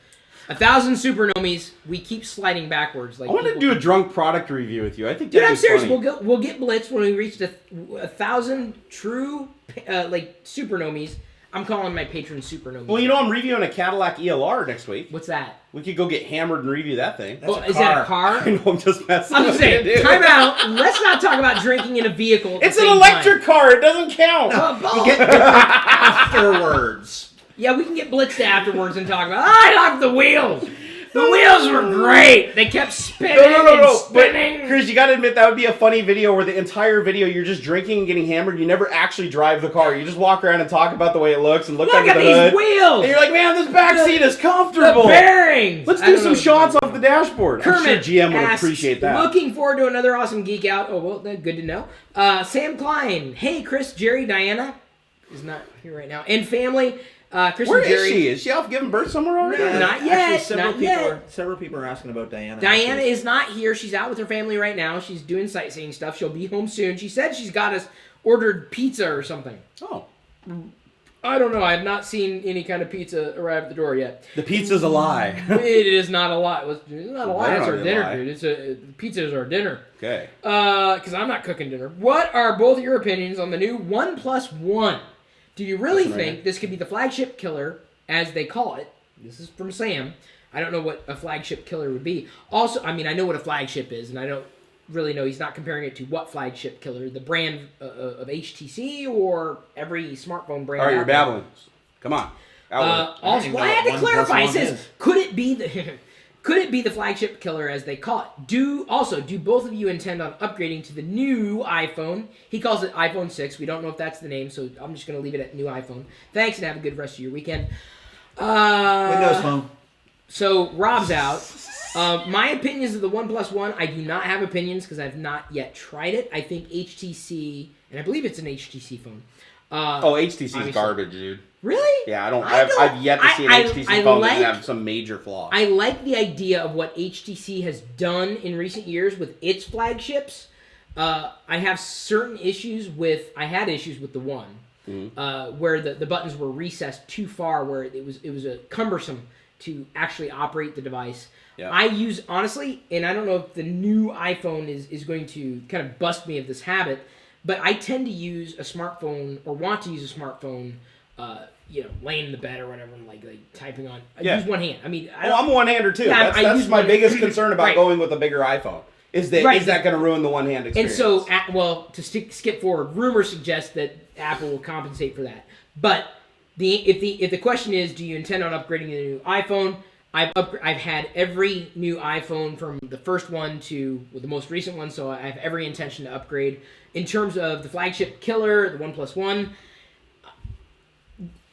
1,000 supernomies. We keep sliding backwards. Like I want to people- do a drunk product review with you. I think Dude, that'd I'm be serious. funny. We'll get blitzed when we reach 1,000 true like supernomies. I'm calling my patron supernomies. Well, you know, I'm reviewing a Cadillac ELR next week. What's that? We could go get hammered and review that thing. That's a Is that a car. car? I know, I'm just messing I'm with saying, you, dude. time out. Let's not talk about drinking in a vehicle. At the It's an same electric time. car. It doesn't count. You get afterwards. Yeah, we can get blitzed afterwards and talk about. I love the wheels. The wheels were great. They kept spinning and But spinning. Chris, you gotta admit that would be a funny video where the entire video you're just drinking and getting hammered. You never actually drive the car. You just walk around and talk about the way it looks and look Look under at the these hood. wheels. And you're like, man, this back seat is The comfortable. bearings. Let's I do don't some know. shots off the dashboard. I'm sure Kermit GM would asks, appreciate that. Looking forward to another awesome Geek Out. Oh, well, good to know. Sam Klein. Hey, Chris, Jerry, Diana is not here right now. And family. Chris Where and Jerry. is she? Is she off giving birth somewhere already? No, not yet, Actually, not yet. Several people are asking about Diana. Diana is not here. She's out with her family right now. She's doing sightseeing stuff. She'll be home soon. She said she's got us ordered pizza or something. Oh. I don't know. I have not seen any kind of pizza arrive at the door yet. The pizza's a lie. It is not a lie. It's not a lie. Better It's not our be a dinner, lie. dude. Pizza is our dinner. Okay. Because I'm not cooking dinner. What are both your opinions on the new 1+1? Do you really Listen right think here. this could be the flagship killer, as they call it? This is from Sam. I don't know what a flagship killer would be. Also, I mean, I know what a flagship is, and I don't really know. He's not comparing it to what flagship killer, the brand of HTC or every smartphone brand. All right, you're out there. babbling. Come on. Out with it. Also, even well, I know had to what clarify. It 1+1 says, is. could it be the could it be the flagship killer as they call it? Do both of you intend on upgrading to the new iPhone? He calls it iPhone 6. We don't know if that's the name, so I'm just going to leave it at new iPhone. Thanks, and have a good rest of your weekend. Windows Phone. So Rob's out. My opinions of the 1+1, I do not have opinions because I've not yet tried it. I think HTC, and I believe it's an HTC phone, HTC obviously. is garbage, dude. Really? Yeah, I've yet to see an HTC phone that have some major flaws. I like the idea of what HTC has done in recent years with its flagships. I have certain issues with. I had issues with the One, where the buttons were recessed too far, where it was cumbersome to actually operate the device. Yeah. I use, honestly, and I don't know if the new iPhone is going to kind of bust me of this habit, but I tend to use a smartphone or want to use a smartphone. Laying in the bed or whatever, and like typing on. I use one hand. I mean, I'm a one-hander too. Yeah, that's my biggest concern about going with a bigger iPhone. Is that going to ruin the one-hand experience? And so, to skip forward, rumors suggest that Apple will compensate for that. But if the question is, do you intend on upgrading the new iPhone? I've had every new iPhone from the first one to the most recent one, so I have every intention to upgrade. In terms of the flagship killer, the OnePlus One.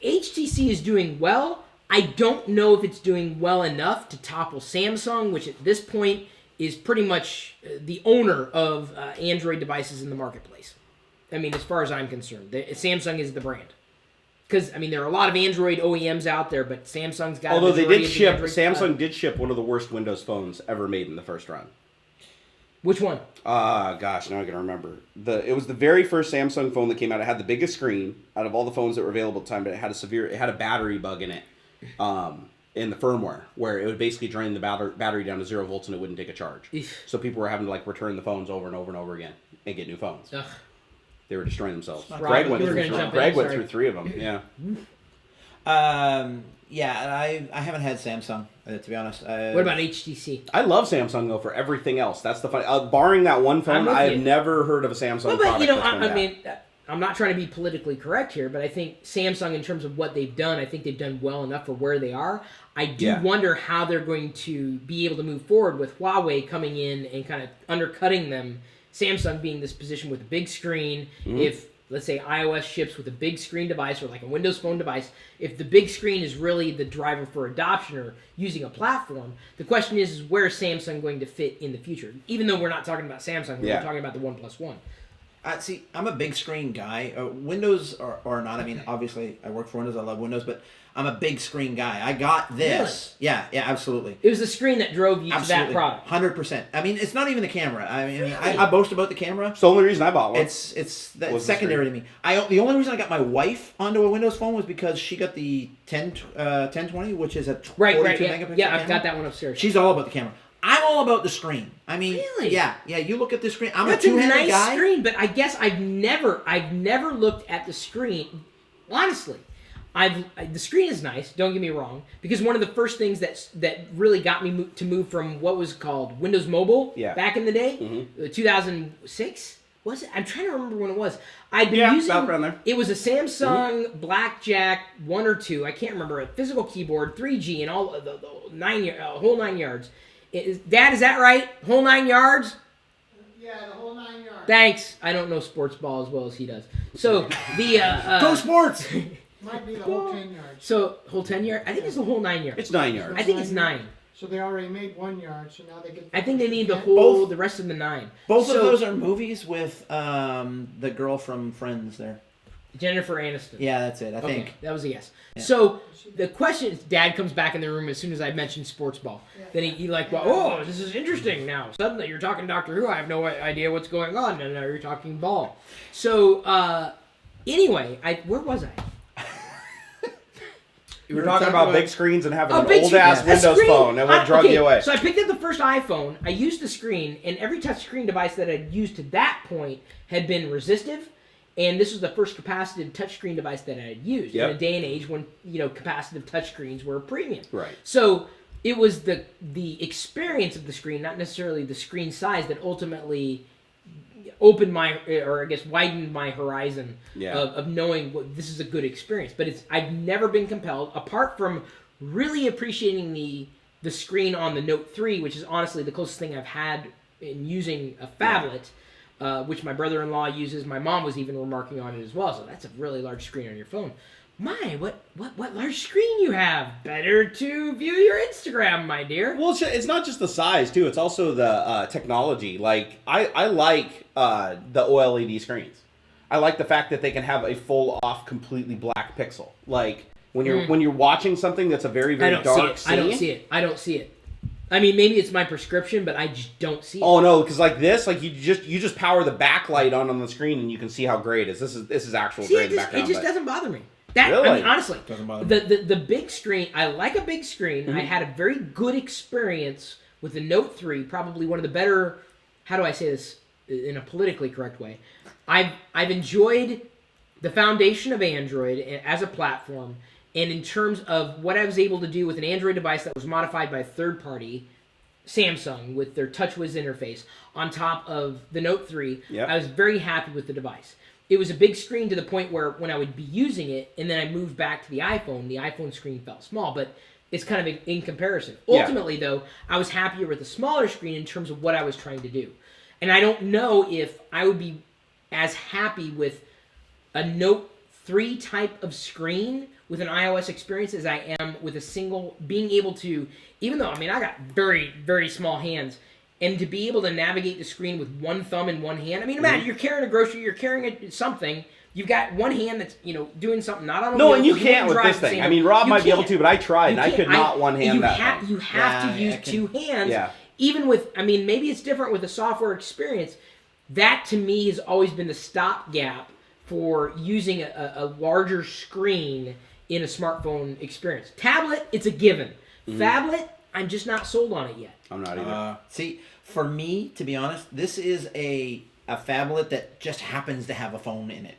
HTC is doing well. I don't know if it's doing well enough to topple Samsung, which at this point is pretty much the owner of Android devices in the marketplace. I mean, as far as I'm concerned, Samsung is the brand. Because, I mean, there are a lot of Android OEMs out there, but Samsung's got. Although Samsung did ship one of the worst Windows phones ever made in the first run. Which one? Gosh, now I can remember. It was the very first Samsung phone that came out. It had the biggest screen out of all the phones that were available at the time, but it had a battery bug in it, in the firmware, where it would basically drain the battery down to 0 volts and it wouldn't take a charge. So people were having to return the phones over and over and over again and get new phones. Ugh. They were destroying themselves. Greg went through 3 of them. Yeah. Yeah, I haven't had Samsung, to be honest. What about HTC? I love Samsung, though, for everything else. That's the funny. Barring that one phone, I've never heard of a Samsung product. I'm not trying to be politically correct here, but I think Samsung, in terms of what they've done, I think they've done well enough for where they are. I do wonder how they're going to be able to move forward with Huawei coming in and kind of undercutting them. Samsung being this position with a big screen. If let's say iOS ships with a big screen device or like a Windows Phone device, if the big screen is really the driver for adoption or using a platform, the question is where is Samsung going to fit in the future? Even though we're not talking about Samsung, we're talking about the OnePlus One. See, I'm a big screen guy. Windows or not, I mean, obviously I work for Windows, I love Windows, but I'm a big screen guy. I got this. Really? Yeah, absolutely. It was the screen that drove you to that product. 100%. I mean, it's not even the camera. I mean, really? I boast about the camera. It's the only reason I bought one. It's secondary to me. The only reason I got my wife onto a Windows Phone was because she got the 1020, which is a 42 megapixel Yeah, camera. I've got that one upstairs. She's all about the camera. I'm all about the screen. I mean, really? Yeah. You look at the screen. That's a nice guy. Screen, but I guess I've never looked at the screen. Honestly, the screen is nice. Don't get me wrong, because one of the first things that really got me to move from what was called Windows Mobile back in the day, 2006. Was it? I'm trying to remember when it was. I'd been using about around there. It was a Samsung Blackjack 1 or 2. I can't remember. A physical keyboard, 3G, and all the whole 9 yards. Dad, is that right? Whole 9 yards? Yeah, the whole 9 yards. Thanks. I don't know sports ball as well as he does. So the Go Sports. Might be the whole 10 yards. So whole 10 yards. I think it's the whole 9 yards. It's 9 yards. I think it's 9. So they already made 1 yard, so now they get. I think they need the rest of the 9. Both of those are movies with the girl from Friends there. Jennifer Aniston. Yeah, that's it. I think that was a yes. Yeah. So the question is, Dad comes back in the room as soon as I mention sports ball. Yeah. Then he well, this is interesting now. Suddenly you're talking Doctor Who. I have no idea what's going on, and now you're talking ball. So anyway, where was I? You were talking about big screens and having an old-ass Windows phone, and what drug you away. So I picked up the first iPhone, I used the screen, and every touchscreen device that I'd used to that point had been resistive, and this was the first capacitive touchscreen device that I had used in a day and age when capacitive touchscreens were a premium. Right. So it was the experience of the screen, not necessarily the screen size, that ultimately widened my horizon of knowing this is a good experience. But I've never been compelled, apart from really appreciating the screen on the Note 3, which is honestly the closest thing I've had in using a phablet, which my brother-in-law uses. My mom was even remarking on it as well. So that's a really large screen on your phone. My, what large screen you have. Better to view your Instagram, my dear. Well, it's not just the size, too. It's also the technology. Like, I like the OLED screens. I like the fact that they can have a full off, completely black pixel. Like when you're watching something that's a very, very dark scene. I don't see it. I mean, maybe it's my prescription, but I just don't see it. Oh no, because like this, like you just power the backlight on the screen and you can see how great it is. This is actual gray in the background. It just doesn't bother me. I mean, honestly, doesn't bother me. The big screen. I like a big screen. Mm-hmm. I had a very good experience with the Note 3. Probably one of the better. How do I say this in a politically correct way? I've enjoyed the foundation of Android as a platform. And in terms of what I was able to do with an Android device that was modified by a third party, Samsung, with their TouchWiz interface, on top of the Note 3, I was very happy with the device. It was a big screen to the point where when I would be using it, and then I moved back to the iPhone screen felt small, but it's kind of in comparison. Ultimately, though, I was happier with the smaller screen in terms of what I was trying to do. And I don't know if I would be as happy with a Note 3 type of screen with an iOS experience as I am with a single, being able to, even though, I mean, I got very, very small hands, and to be able to navigate the screen with one thumb in one hand. I mean, imagine you're carrying a grocery, you're carrying something, you've got one hand that's, doing something not on a wheel. No, and you can't with this thing. I mean, Rob might be able to, but I tried, and I could not one-hand that thing. You have to use two hands. Yeah. Even with, I mean, maybe it's different with the software experience. That, to me, has always been the stopgap for using a larger screen in a smartphone experience. Tablet, it's a given. Phablet, I'm just not sold on it yet. I'm not either. See, for me, to be honest, this is a phablet that just happens to have a phone in it.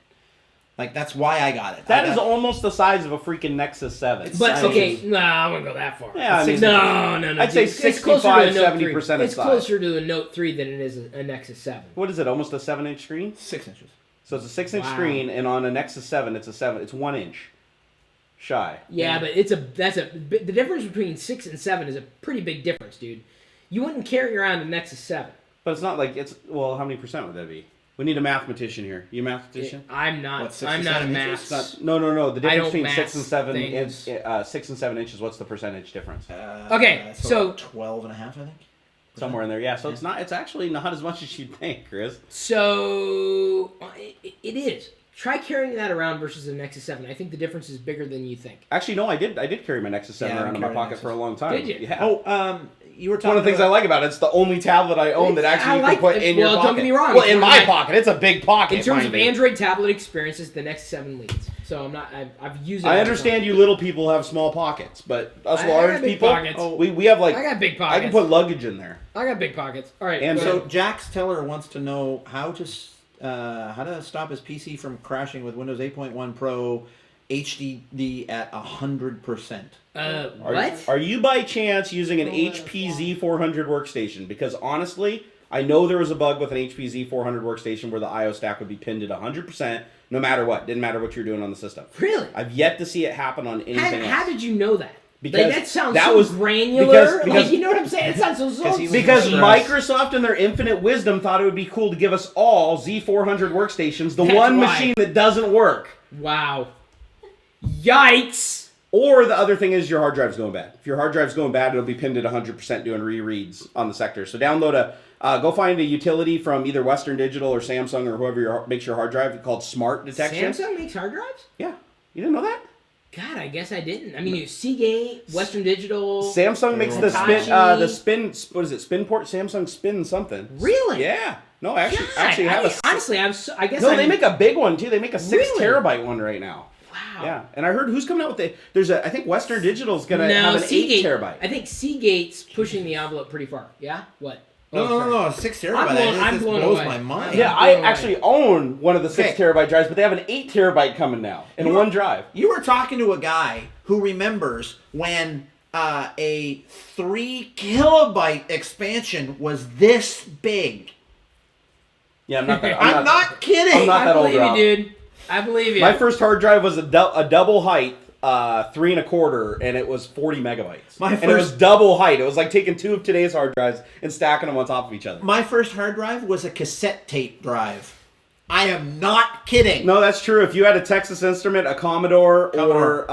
Like, that's why I got it. That is almost the size of a freaking Nexus 7. But, okay, no, I wouldn't go that far. Yeah, I mean, no. I'd say 65-70% of size. It's closer to a Note 3 than it is a Nexus 7. What is it, almost a 7-inch screen? 6 inches. So it's a 6-inch screen, and on a Nexus 7, it's 1 inch shy. Yeah, but the difference between 6 and 7 is a pretty big difference, dude. You wouldn't carry around a Nexus 7. But it's not like well, how many percent would that be? We need a mathematician here. You a mathematician? I'm not. I'm not a math. No. The difference between 6 and 7 6 and 7 inches. What's the percentage difference? Okay, so 12.5, I think. Somewhere in there, yeah. So it's actually not as much as you'd think, Chris. So it is. Try carrying that around versus a Nexus 7. I think the difference is bigger than you think. Actually, no, I did carry my Nexus 7 around in my pocket for a long time. Did you? Yeah. Oh, you were talking one of the things I like about it. It's the only tablet I own that actually you can put in your pocket. Well, don't get me wrong. Well, in my pocket, it's a big pocket. In terms of Android tablet experiences, the Nexus 7 leads. So I'm not. I've used it. I understand you little people have small pockets, but us large people, we have like. I got big pockets. I can put luggage in there. I got big pockets. All right. And so Jax Teller wants to know how to stop his PC from crashing with Windows 8.1 Pro HDD at 100%. What? Are you by chance using an HP Z400 workstation? Because honestly, I know there was a bug with an HP Z400 workstation where the IO stack would be pinned at 100%, no matter what. Didn't matter what you're doing on the system. Really? I've yet to see it happen on anything else. How did you know that? Because that sounds granular. Because, you know what I'm saying? It sounds so because Microsoft in their infinite wisdom thought it would be cool to give us all Z400 workstations, machine that doesn't work. Wow. Yikes. Or the other thing is your hard drive's going bad. If your hard drive's going bad, it'll be pinned at 100% doing rereads on the sector. So download go find a utility from either Western Digital or Samsung or whoever makes your hard drive called Smart Detection. Samsung makes hard drives? Yeah. You didn't know that? God, I guess I didn't. I mean, Seagate, Western Digital. Samsung makes the spin. What is it? Spinport. Samsung Spin something. Really? Yeah. No, I actually honestly, I guess. No, they make a big one too. They make a 6 terabyte one right now. Wow. Yeah, and I heard who's coming out with I think Western Digital's gonna have an 8 terabyte. I think Seagate's pushing the envelope pretty far. Yeah. What? No, 6 terabyte. I'm blown blows away. my mind. Yeah, I actually own one of the 6 terabyte drives, but they have an 8 terabyte coming now in one drive. You were talking to a guy who remembers when a 3 kilobyte expansion was this big. Yeah, I'm not. I'm not kidding. I'm not that old. I believe you, dude. I believe you. My first hard drive was a double height. 3 1/4, and it was 40 megabytes. And it was double height. It was like taking 2 of today's hard drives and stacking them on top of each other. My first hard drive was a cassette tape drive. I am not kidding. No, that's true. If you had a Texas Instrument, a Commodore. Or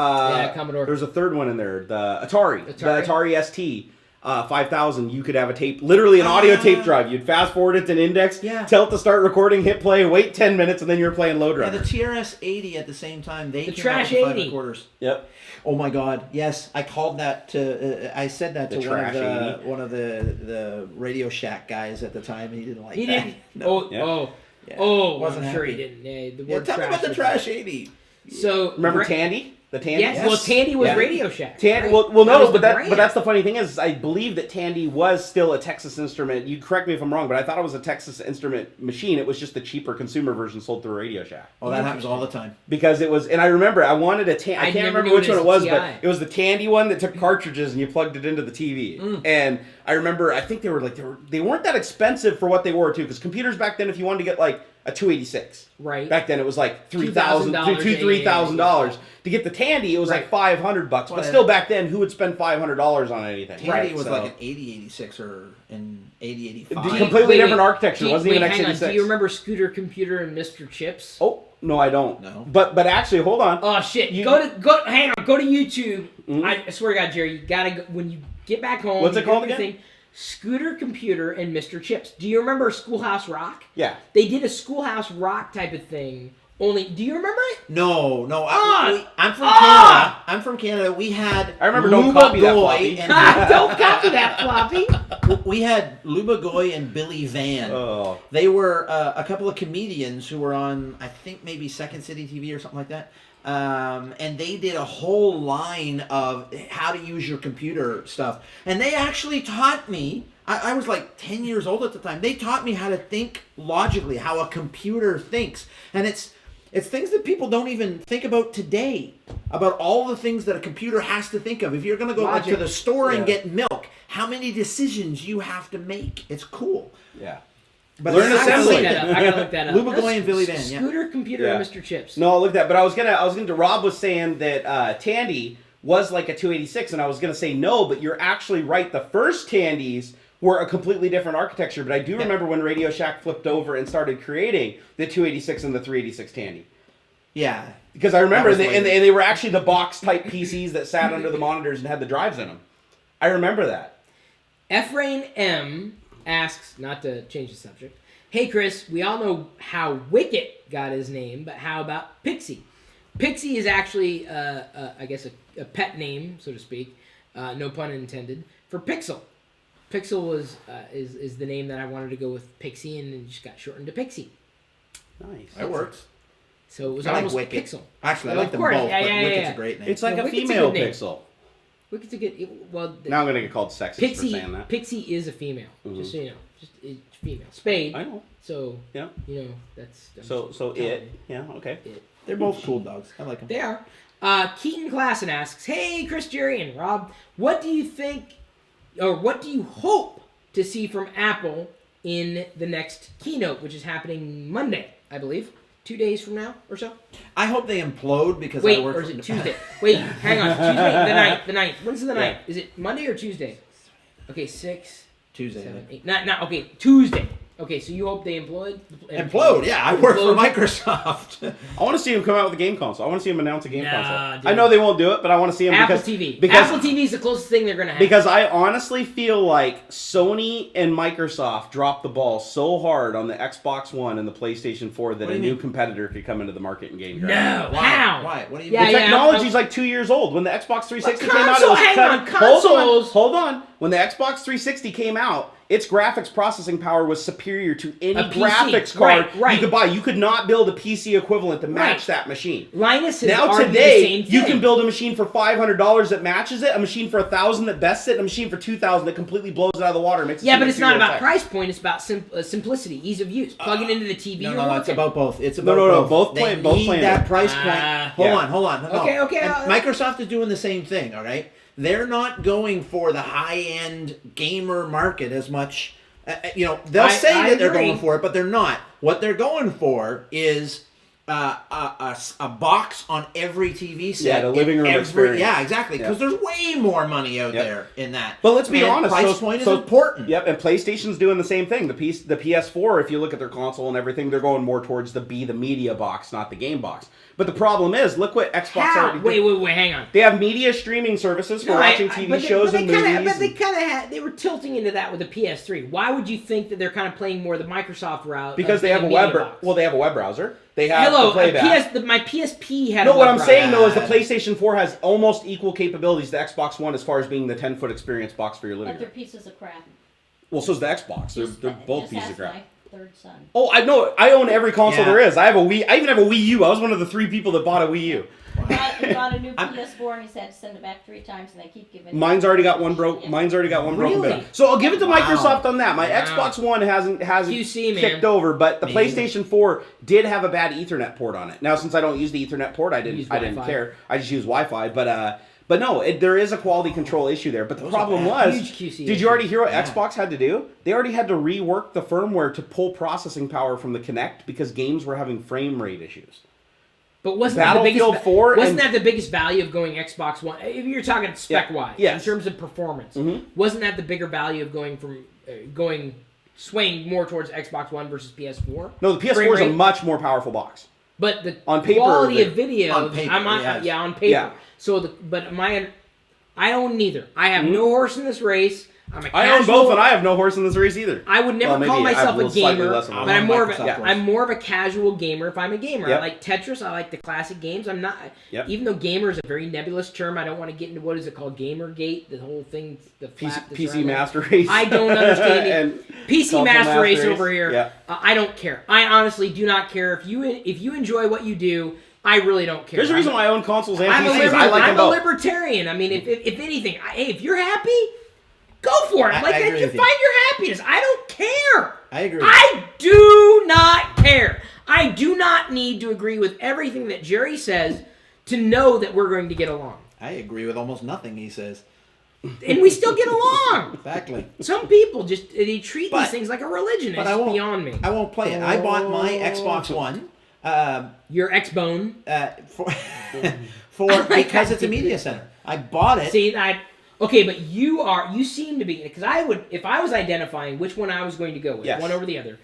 Commodore. There's a third one in there, the Atari. The Atari ST. 5000, you could have a tape, literally an audio tape drive. You'd fast forward it to an index, tell it to start recording, hit play, wait 10 minutes, and then you're playing Load Runner. Yeah, the TRS-80 at the same time. They The came Trash out with 80. 5 Yep. Oh my God! Yes, I called that to. I said that The to Trash 80. one of the Radio Shack guys at the time, and he didn't like He that. didn't. No. Yeah. Wasn't I'm sure he happy. didn't. Yeah, the Yeah, word tell me about the was- Trash 80. So Remember Tandy? The Tandy? Yes, well, Tandy was Yeah. Radio Shack. Tandy, right? well, That no, was the but brand. that's the funny thing is, I believe that Tandy was still a Texas Instrument. You correct me if I'm wrong, but I thought it was a Texas Instrument machine. It was just the cheaper consumer version sold through Radio Shack. Oh, that happens all the time. Because it was, and I remember I wanted a Tandy. I I can't never remember knew which it one as it was, TI. but it was the Tandy one that took cartridges and you plugged it into the TV. And I remember, I think they weren't that expensive for what they were too. Because computers back then, if you wanted to get like a 286, Right. back then it was like $3,000, $2,000, $3,000. To get the Tandy, it was like $500. But Well, still, back then, who would spend $500 on anything? Tandy was So- like an 8086 or an 8085. Completely Wait, different architecture. It wasn't even hang on. x86. Do you remember Scooter Computer and Mr. Chips? Oh no, I don't. No. But actually, hold on. Oh shit! You- Go to YouTube. I swear to God, Jerry, you gotta go, when you get back home. What's it you do called your again? thing, Scooter Computer and Mr. Chips. Do you remember Schoolhouse Rock? Yeah. They did a Schoolhouse Rock type of thing. Only, do you remember it? No. Ah! I'm from Canada. I'm from Canada. We had I remember don't copy that floppy. and Don't copy that, floppy. we had Luba Goy and Billy Van. Oh. They were a couple of comedians who were on, I think, maybe Second City TV or something like that. And they did a whole line of how to use your computer stuff. And they actually taught me, I was like 10 years old at the time, they taught me how to think logically, how a computer thinks. And it's things that people don't even think about today, about all the things that a computer has to think of. If you're going to go like, to the store and get milk, how many decisions you have to make. It's cool. Yeah. But Learn it's I gotta assembly. look that up. I gotta look that up. Luba Goy and Billy Van, yeah. Scooter Computer and Mr. Chips. No, I'll look at that. But I was gonna. Rob was saying that Tandy was like a 286, and I was gonna say no, but you're actually right. The first Tandys were a completely different architecture. But I do remember when Radio Shack flipped over and started creating the 286 and the 386 Tandy. Yeah. Because I remember, was and later. they were actually the box type PCs that sat under the monitors and had the drives in them. I remember that. Ephraim M asks, not to change the subject, hey Chris, we all know how Wicket got his name, but how about Pixie? Pixie is actually, I guess, a pet name, so to speak, no pun intended, for Pixel. Pixel was is the name that I wanted to go with Pixie, and it just got shortened to Pixie. Nice. That works. So it was I like almost Wicket. Pixel. Actually, I Well, like of them course. both, Yeah, but yeah, Wicket's yeah. a great name. It's like Yeah, a Wicket's a female good name. Pixel. Wicked's a good. Well, Now I'm gonna get called sexist for Pixie. saying that. Pixie is a female. Just so you know, just it's female. Spade. I know. So Yeah. you know that's. I'm So just it. telling you. Yeah. Okay. It. They're both cool dogs. I like them. They are. Keaton Klassen asks, "Hey, Chris, Jerry, and Rob, what do you think, or what do you hope to see from Apple in the next keynote, which is happening Monday, I believe, 2 days from now or so? I hope they implode because Wait, I work or is for- it Tuesday? Wait, hang on, Tuesday, the 9th. When's the 9th? Is it Monday or Tuesday? Okay, 6, Tuesday. 7, 8. Not okay. Tuesday. Okay, so you hope they implode? Implode, yeah. I work for Implode? Microsoft. I want to see him come out with a game console. I want to see him announce a game Nah, console. dude. I know they won't do it, but I want to see him Apple because TV. because Apple TV is the closest thing they're gonna have. because I honestly feel like Sony and Microsoft dropped the ball so hard on the Xbox One and the PlayStation 4 that What do a you new mean? competitor could come into the market and game. No, Why? how? Why? What do you Yeah, mean? The yeah, technology's like 2 years old. When the Xbox 360 But came out, it was hang on, consoles. Hold on. When the Xbox 360 came out, its graphics processing power was superior to any A PC. graphics card Right. you could buy. You could not build a PC equivalent to match Right. that machine. Linus has Now argued today, the same thing. you can build a machine for $500 that matches it, a machine for $1,000 that bests it, and a machine for $2,000 that completely blows it out of the water. And makes it Yeah, seem but like it's not superior about tech. price point. It's about simplicity, ease of use. Plug it into the TV. No, you're it's working. about both. It's about no, both. both They play- both need play that it. price point. Hold Yeah. on. No. Okay, And Microsoft is doing the same thing, all right? They're not going for the high-end gamer market as much. They'll say I that they're agree. going for it, but they're not. What they're going for is a box on every TV set. Yeah, the living room experience. Yeah, exactly. Because there's way more money out there in that. But let's be honest, price point is important. Yep, and PlayStation's doing the same thing. The PS4, if you look at their console and everything, they're going more towards the media box, not the game box. But the problem is, look what Xbox already did. Wait, hang on. They have media streaming services for watching TV shows and movies. But they were tilting into that with the PS3. Why would you think that they're kind of playing more the Microsoft route? Because they have a web browser. Well, they have a web browser. They have the playback. My PSP had No, a what web I'm browser. saying, though, is the PlayStation 4 has almost equal capabilities to Xbox One as far as being the 10-foot experience box for your living But they're room. pieces of crap. Well, so's the Xbox. They're both pieces of crap. My third son. Oh, I know. I own every console there is. I have a Wii. I even have a Wii U. I was one of the 3 people that bought a Wii U. He got a new PS4 and he's had to send it back 3 times, and they keep giving. Mine's already got one broke. Mine's already got one broken Really? bit. So I'll give it to Microsoft on that. My Xbox One hasn't QC, man. kicked over, but the PlayStation 4 did have a bad Ethernet port on it. Now, since I don't use the Ethernet port, I didn't care. I just use Wi-Fi. But no, there is a quality control issue there. But the problem was, did you already hear what Xbox had to do? They already had to rework the firmware to pull processing power from the Kinect because games were having frame rate issues. But wasn't Battlefield that 4 that the biggest value of going Xbox One? If you're talking spec-wise, in terms of performance, wasn't that the bigger value of going from swaying more towards Xbox One versus PS4? No, the PS4 is a much more powerful box. But the on paper, quality of video, on paper, on paper. Yeah. So, I own neither. I have no horse in this race. I own both, and I have no horse in this race either. I would never call myself a gamer, but I'm more of a casual gamer if I'm a gamer. Yep. I like Tetris. I like the classic games. I'm not, Yep. even though gamer is a very nebulous term. I don't want to get into what is it called, Gamergate. The whole thing, the PC Master Race. I don't understand it. And PC Master Race over here. Yeah. I don't care. I honestly do not care if you enjoy what you do. I really don't care. There's a reason why I own consoles and I'm PCs. I like them both. a libertarian. I mean, if anything, hey, if you're happy, go for it. I agree you with find your happiness. I don't care. I agree. I do not care. I do not need to agree with everything that Jerry says to know that we're going to get along. I agree with almost nothing he says. And we still get along. Exactly. Some people they treat these things like a religion. It's beyond me. I won't play it. I bought my Xbox One. Your X-Bone. Because it's a media center. I bought it. See, okay, but you seem to be, because if I was identifying which one I was going to go with, one over the other,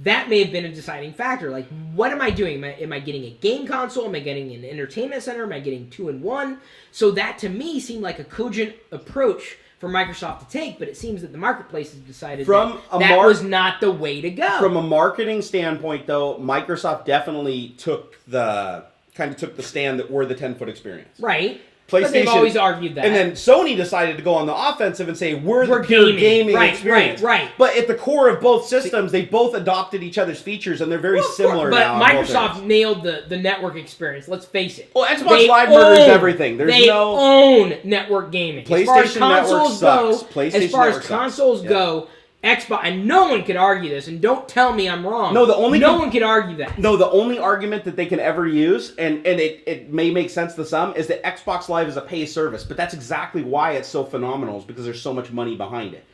that may have been a deciding factor. Like, what am I doing? Am I getting a game console? Am I getting an entertainment center? Am I getting 2-in-1? So that, to me, seemed like a cogent approach for Microsoft to take, but it seems that the marketplace has decided that was not the way to go. From a marketing standpoint, though, Microsoft definitely took the stand that we're the 10-foot experience. Right. But they've always argued that. And then Sony decided to go on the offensive and say, we're the pure gaming experience. Right. But at the core of both systems, they both adopted each other's features, and they're very similar now. But Microsoft nailed the network experience, let's face it. Well, Xbox Live murders everything. They own network gaming. PlayStation Network sucks. As far as consoles go, Xbox, and no one could argue this, and don't tell me I'm wrong. No one could argue that. No, the only argument that they can ever use, and it may make sense to some, is that Xbox Live is a pay service, but that's exactly why it's so phenomenal, is because there's so much money behind it.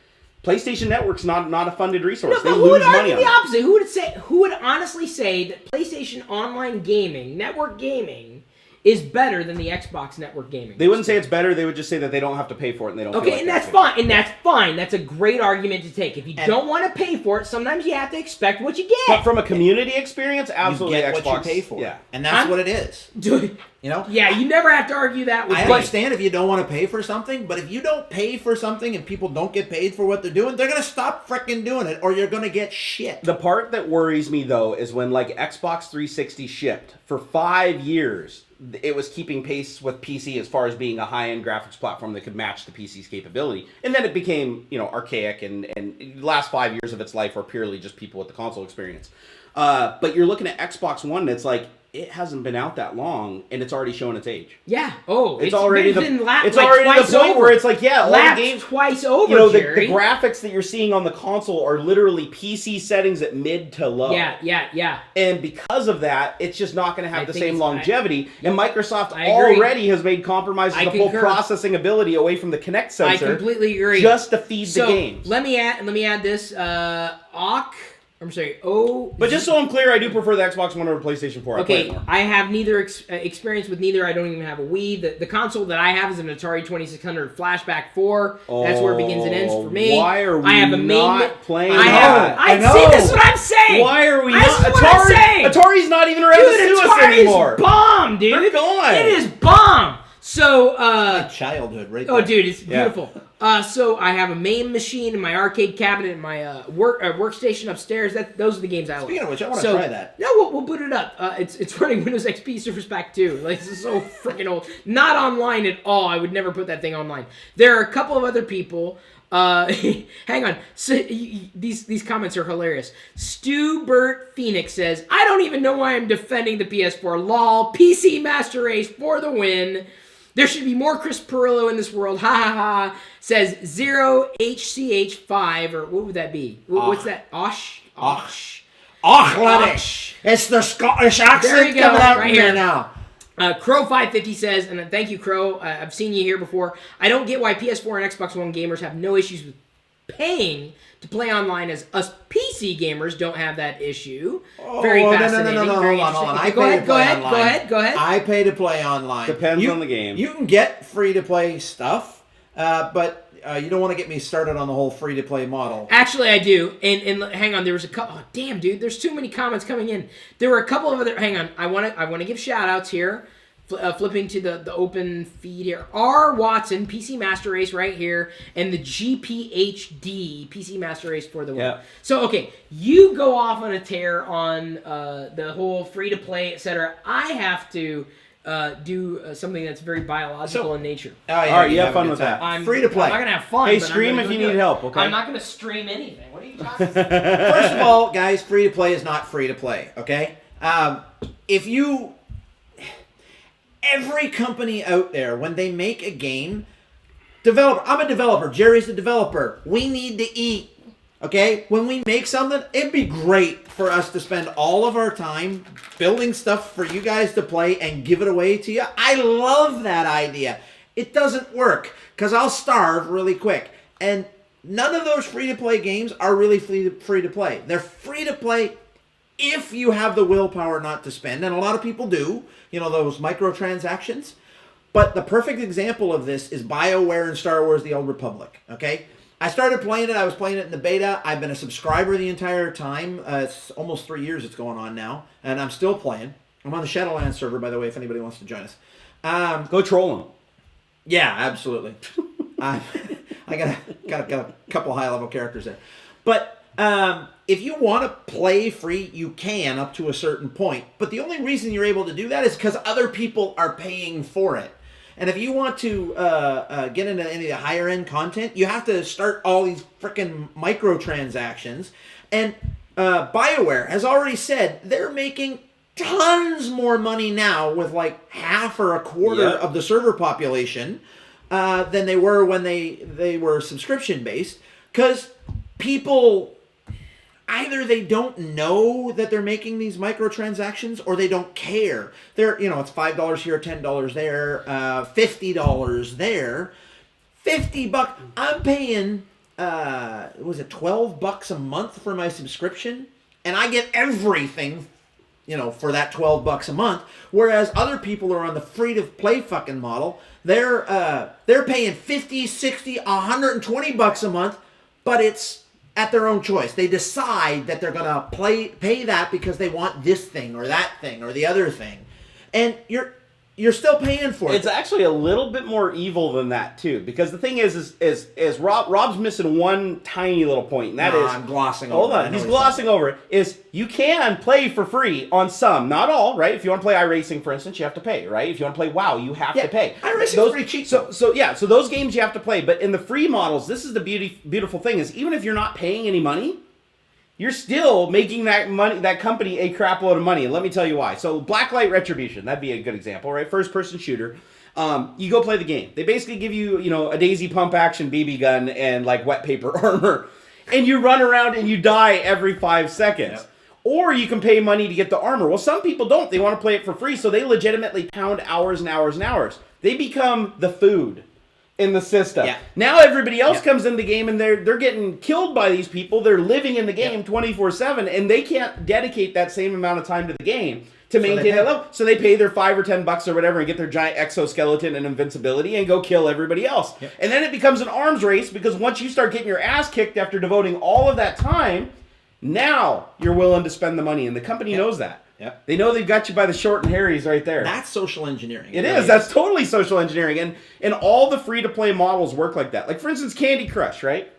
PlayStation Network's not a funded resource. They lose money on it. Who would argue the opposite? Who would honestly say that PlayStation Online gaming, network gaming, is better than the Xbox network gaming? They wouldn't say it's better. They would just say that they don't have to pay for it and they don't. Okay, and that's fine. And that's fine. That's a great argument to take. If you don't want to pay for it, sometimes you have to expect what you get. But from a community experience, absolutely, you get Xbox, what you pay for. Yeah, and that's what it is. You know? Yeah, you never have to argue that. I understand if you don't want to pay for something, but if you don't pay for something and people don't get paid for what they're doing, they're gonna stop freaking doing it, or you're gonna get shit. The part that worries me though is when Xbox 360 shipped for 5 years. It was keeping pace with PC as far as being a high-end graphics platform that could match the PC's capability. And then it became, archaic, and the last 5 years of its life were purely just people with the console experience. But you're looking at Xbox One, and it's like, it hasn't been out that long, and it's already showing its age. Yeah. Oh, it's already been lapped it's already twice the point over. where it's like, all the games twice over. The graphics that you're seeing on the console are literally PC settings at mid to low. Yeah. And because of that, it's just not going to have the same longevity. And Microsoft already has made compromises to pull processing ability away from the Kinect sensor. I completely agree. Just to feed the games. Let me add this. I'm sorry. Oh, But just so I'm clear, I do prefer the Xbox One over PlayStation 4. I play it okay, more. I have neither experience with neither. I don't even have a Wii. The console that I have is an Atari 2600 Flashback 4. That's where it begins and ends for me. Why are we I have a not playing I that? have. See, this is what I'm saying. Why are we This not? is what I'm saying. Atari's not even around to sue us Atari's anymore. bomb, dude. They're gone. It is bomb. So, My childhood, right? oh, there. dude, it's Yeah. beautiful. So I have a main machine in my arcade cabinet and my workstation upstairs. Those are the games I like. Speaking of which, I want to try that. No, we'll boot it up. It's running Windows XP Surface Pack 2. Like, this is so freaking old. Not online at all. I would never put that thing online. There are a couple of other people. Hang on. So, these comments are hilarious. Stu Burt Phoenix says, I don't even know why I'm defending the PS4. Lol. PC Master Race for the win. There should be more Chris Pirillo in this world. Ha ha ha. Says 0HCH5, or what would that be? What's that? Osh? Och, laddie. It's the Scottish accent go, coming out right here here. now. Crow550 says, and thank you, Crow. I've seen you here before. I don't get why PS4 and Xbox One gamers have no issues with paying to play online, as us PC gamers don't have that issue. Very fascinating. No, very hold on. interesting. I pay to Go play ahead. online. Go ahead. I pay to play online. Depends on the game. You can get free-to-play stuff, but you don't want to get me started on the whole free-to-play model. Actually, I do. And hang on, there was a couple. Oh, damn, dude, there's too many comments coming in. There were a couple of other. Hang on, I want to give shout outs here. Flipping to the open feed here. R. Watson, PC Master Race right here, and the GPHD, PC Master Race for the win. Yeah. So, okay, you go off on a tear on the whole free-to-play, etc. I have to do something that's very biological in nature. Oh, yeah, All right, you have a fun good with time. that. Free-to-play. I'm not going to have fun. Hey, but I'm stream gonna if go you do need it. help, okay? I'm not going to stream anything. What are you talking about? First of all, guys, free-to-play is not free-to-play, okay? If you... Every company out there, when they make a game, I'm a developer. Jerry's a developer. We need to eat. Okay? When we make something, it'd be great for us to spend all of our time building stuff for you guys to play and give it away to you. I love that idea. It doesn't work because I'll starve really quick. And none of those free-to-play games are really free-to-play. They're free-to-play if you have the willpower not to spend, and a lot of people do, you know, those microtransactions. But the perfect example of this is BioWare and Star Wars The Old Republic, okay? I started playing it. I was playing it in the beta. I've been a subscriber the entire time. It's almost 3 years it's going on now, and I'm still playing. I'm on the Shadowlands server, by the way, if anybody wants to join us. Go troll them. Yeah, absolutely. I got a couple high-level characters there. But if you want to play free, you can up to a certain point. But the only reason you're able to do that is because other people are paying for it. And if you want to get into any of the higher-end content, you have to start all these freaking microtransactions. And BioWare has already said they're making tons more money now with like half or a quarter of the server population than they were when they were subscription-based. Because people... Either they don't know that they're making these microtransactions, or they don't care. They're, you know, it's $5 here, $10 there, $50 there, $50. I'm paying, was it $12 a month for my subscription, and I get everything, you know, for that $12 a month. Whereas other people are on the free-to-play fucking model. They're paying $50, $60, $120 a month, but it's at their own choice. They decide that they're going to pay that because they want this thing or that thing or the other thing. And you're still paying for it. It's actually a little bit more evil than that too, because the thing is Rob's missing one tiny little point, and that is I'm glossing over. Hold on, he's glossing over it. Is you can play for free on some, not all, right? If you want to play iRacing, for instance, you have to pay, right? If you want to play WoW, you have to pay. iRacing's pretty cheap. So those games you have to play, but in the free models, this is the beautiful thing is even if you're not paying any money, you're still making that company a crap load of money. And let me tell you why. So Blacklight Retribution, that'd be a good example, right? First person shooter. You go play the game. They basically give you, you know, a daisy pump action BB gun and like wet paper armor. And you run around and you die every 5 seconds. Yep. Or you can pay money to get the armor. Well, some people don't. They want to play it for free, so they legitimately pound hours and hours and hours. They become the food. in the system. Yeah. Now everybody else comes in the game and they're getting killed by these people. They're living in the game 24/7 and they can't dedicate that same amount of time to the game to maintain that level. So they pay their $5 or $10 or whatever and get their giant exoskeleton and invincibility and go kill everybody else. Yep. And then it becomes an arms race because once you start getting your ass kicked after devoting all of that time, now you're willing to spend the money and the company knows that. Yep. They know they've got you by the short and hairies right there. That's social engineering. It is. That's totally social engineering. And all the free-to-play models work like that. Like, for instance, Candy Crush, right?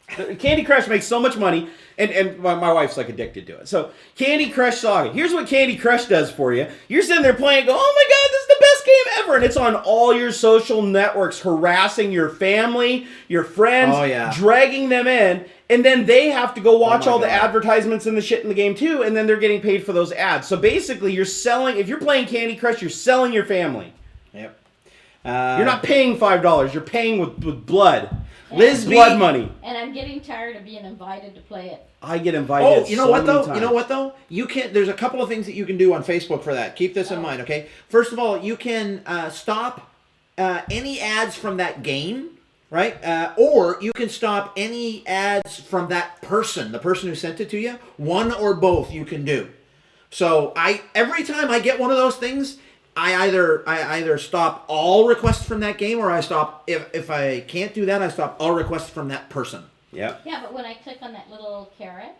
Candy Crush makes so much money, and my wife's, like, addicted to it. So, Candy Crush Saga. Here's what Candy Crush does for you. You're sitting there playing and go, oh, my God, this is the best game ever. And it's on all your social networks, harassing your family, your friends, dragging them in. And then they have to go watch all the advertisements and the shit in the game too, and then they're getting paid for those ads. So basically, you're selling, if you're playing Candy Crush, you're selling your family. Yep. You're not paying $5, you're paying with blood. Lisby, blood money. And I'm getting tired of being invited to play it. I get invited. Oh, you know so what though? many times. You know what though? You can. There's a couple of things that you can do on Facebook for that. Keep this in mind, okay? First of all, you can stop any ads from that game. Right? Or you can stop any ads from that person, the person who sent it to you. One or both you can do. So every time I get one of those things, I either stop all requests from that game or I stop, if I can't do that, I stop all requests from that person. Yep. Yeah, but when I click on that little carrot,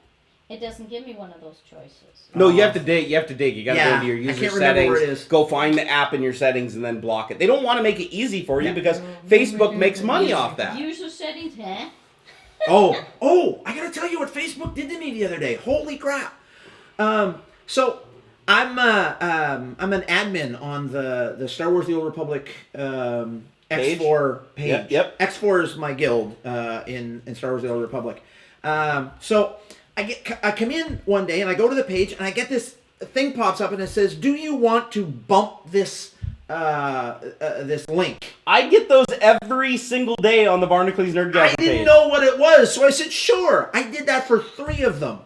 it doesn't give me one of those choices. No, you have to dig. You got to go into your I user can't remember settings, where it is. go find the app in your settings, and then block it. They don't want to make it easy for you because Facebook makes money off that. User settings, huh? Oh! I gotta tell you what Facebook did to me the other day. Holy crap! So I'm an admin on the Star Wars: The Old Republic X4 page. Yep. X4 is my guild in Star Wars: The Old Republic. So I come in one day and I go to the page and I get this thing pops up and it says, "Do you want to bump this this link?" I get those every single day on the Barnacles Nerdgasm page. I didn't know what it was, so I said, "Sure." I did that for 3 of them.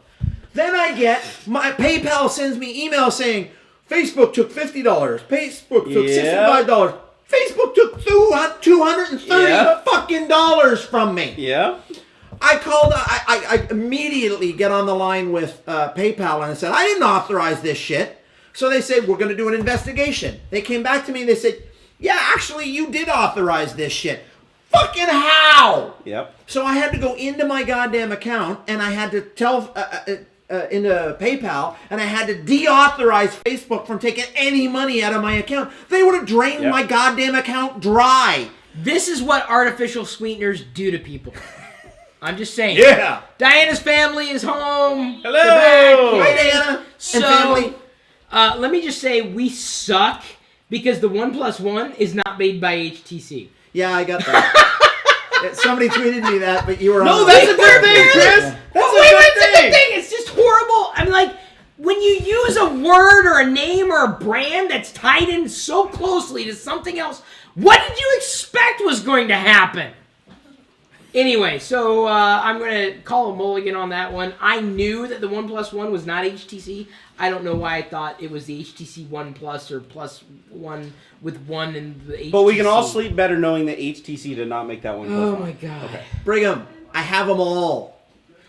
Then I get my PayPal sends me email saying, "Facebook took $50. Facebook took $65. Facebook took $230 fucking dollars from me." Yeah. I called. I immediately get on the line with PayPal and I said, "I didn't authorize this shit." So they said, "We're going to do an investigation." They came back to me and they said, "Yeah, actually, you did authorize this shit." Fucking how? Yep. So I had to go into my goddamn account and I had to tell into PayPal and I had to deauthorize Facebook from taking any money out of my account. They would have drained my goddamn account dry. This is what artificial sweeteners do to people. I'm just saying. Yeah. Diana's family is home. Hello. They're back. Hi, Diana and family. Let me just say we suck because the 1+1 is not made by HTC. Yeah, I got that. Somebody tweeted me that, but you were No, on that's a good thing, Chris. That's It's a good thing. It's just horrible. I mean, like, when you use a word or a name or a brand that's tied in so closely to something else, what did you expect was going to happen? Anyway, so I'm going to call a mulligan on that one. I knew that the 1+1 was not HTC. I don't know why I thought it was the HTC One Plus or Plus One with one in the HTC. But we can all sleep better knowing that HTC did not make that one. Oh my god. Okay. Brigham, I have them all.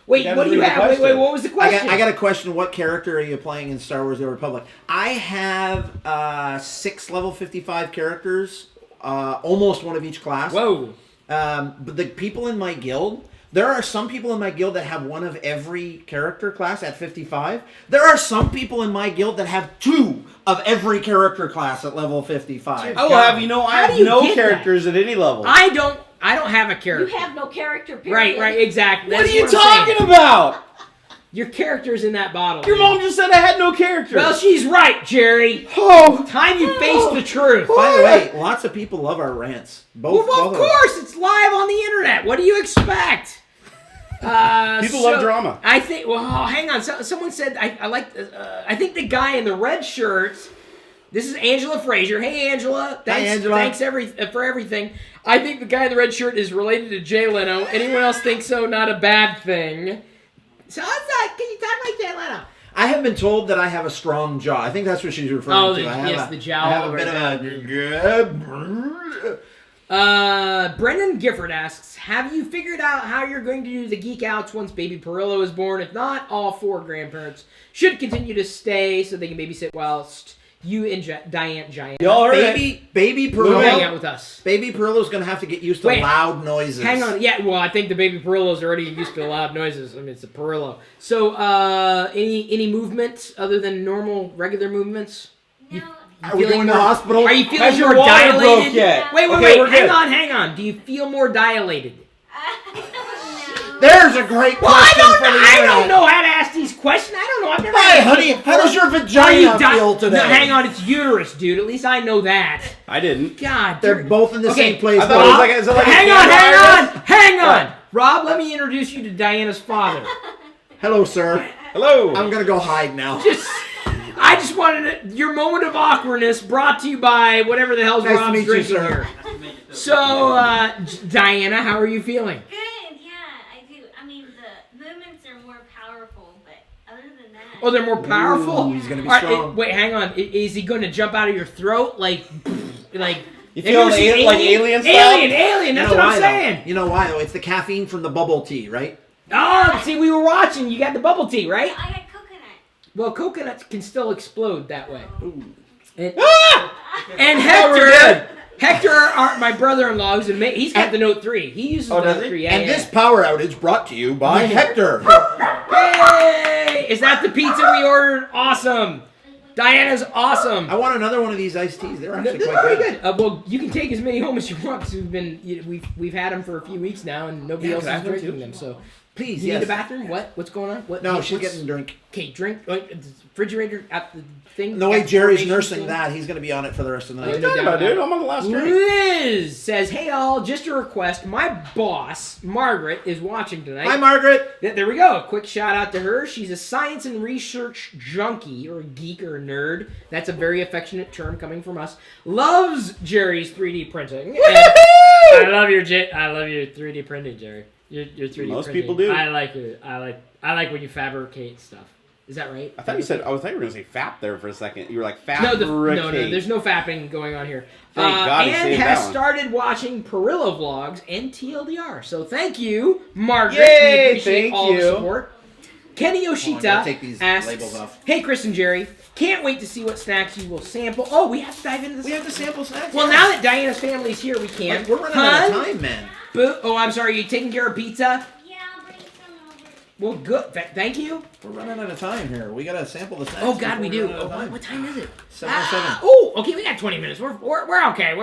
Wait, what do you have? Wait, what was the question? I got a question. What character are you playing in Star Wars: The Old Republic? I have 6 level 55 characters, almost one of each class. Whoa. But the people in my guild, there are some people in my guild that have one of every character class at 55. There are some people in my guild that have 2 of every character class at level 55. I will have you know I have no characters at any level. I don't have a character. You have no character, period. Right, exactly. What That's are you I'm talking saying. about? Your character's in that bottle. Your mom just said I had no character. Well, she's right, Jerry. Oh, Time you face the truth. By the way, lots of people love our rants. Both, Well, both of course, it's live on the internet. What do you expect? People love drama. I think. Well, hang on. Someone said I like. I think the guy in the red shirt. This is Angela Fraser. Hey, Angela. Thanks, Angela. Thanks for everything. I think the guy in the red shirt is related to Jay Leno. Anyone else think so? Not a bad thing. So can you talk like Jay Leno? I have been told that I have a strong jaw. I think that's what she's referring to. The jowl. I have a bit of a... Brendan Gifford asks, have you figured out how you're going to do the Geek Outs once baby Pirillo is born? If not, all 4 grandparents should continue to stay so they can babysit whilst you and Diane Giant. Y'all heard Baby Pirillo. hang out with us. Baby Pirillo's going to have to get used to loud noises. Hang on. Yeah, well, I think the baby Pirillo's already used to loud noises. I mean, it's a Pirillo. So, any movements other than normal, regular movements? No. Are we going to the hospital? Are you feeling Has your more water dilated? broke yet? Wait, Okay, we're good. hang on. Do you feel more dilated? No. There's a great Well, I question for the internet. don't know how to ask these questions. I don't know. I've never Hi, asked honey. these How does your before. vagina feel today? No, hang on. It's uterus, dude. At least I know that. I didn't. God. They're dude. both in the Okay, same place. I thought it was like, is it like hang a on. camera? Hang on. Rob, let me introduce you to Diana's father. Hello, sir. Hello. I'm going to go hide now. I just wanted your moment of awkwardness brought to you by whatever the hell's Nice to Rob's meet you, drinking sir. here. So, Diana, how are you feeling? Good, yeah, I do. I mean, the movements are more powerful, but other than that. Oh, they're more powerful? Ooh, he's gonna be All right, strong. wait, hang on. Is he going to jump out of your throat like You have feel ever seen like alien style? Alien, that's what I'm saying. You know why, though? It's the caffeine from the bubble tea, right? Oh, see, we were watching. You got the bubble tea, right? I got coconut. Well, coconuts can still explode that way. And, Ah! and we're dead. Hector, my brother-in-law, he's got the Note 3. He uses the does Note he? 3. And this power outage brought to you by Hector. Hey! Is that the pizza we ordered? Awesome. Diana's awesome. I want another one of these iced teas. They're They're actually quite pretty good. good. Well, you can take as many home as you want because we've had them for a few weeks now and nobody Yeah, else can I is have them drinking too? them. So, Please, you yes. need a bathroom? What? What's going on? What? No, what's- she's getting a drink. Okay, drink. Refrigerator at the thing. No way, at the Jerry's formation nursing thing. that. He's going to be on it for the rest of the What are night. you talking about, dude? I'm on the last drink. Liz says, "Hey all, just a request. My boss, Margaret, is watching tonight. Hi, Margaret. There we go. A quick shout out to her. She's a science and research junkie, or a geek, or a nerd. That's a very affectionate term coming from us. Loves Jerry's 3D printing. I love your 3D printing, Jerry. Your 3D Most printing. people do. I like it. I like when you fabricate stuff. Is that right? I thought you were going to say fap there for a second. You were like, No, fabricate. there's no fapping going on here. Thank God he and saved has that one. started watching Pirillo vlogs and TLDR. So thank you, Margaret. Yay, We appreciate thank all the you. support. Kenny I Yoshita gotta take these asks, labels off. "Hey, Chris and Jerry, can't wait to see what snacks you will sample." Oh, we have to dive into this. We have to sample snacks. Well, now that Diana's family's here, we can. Like, we're running out of time, man. Oh, I'm sorry. You taking care of pizza? Yeah, I'll bring some over. Well, good. Thank you. We're running out of time here. We gotta sample the snacks. Oh God, before we do. run out of Oh, time. what time is it? 7:07. Oh, okay, we got 20 minutes. We're okay.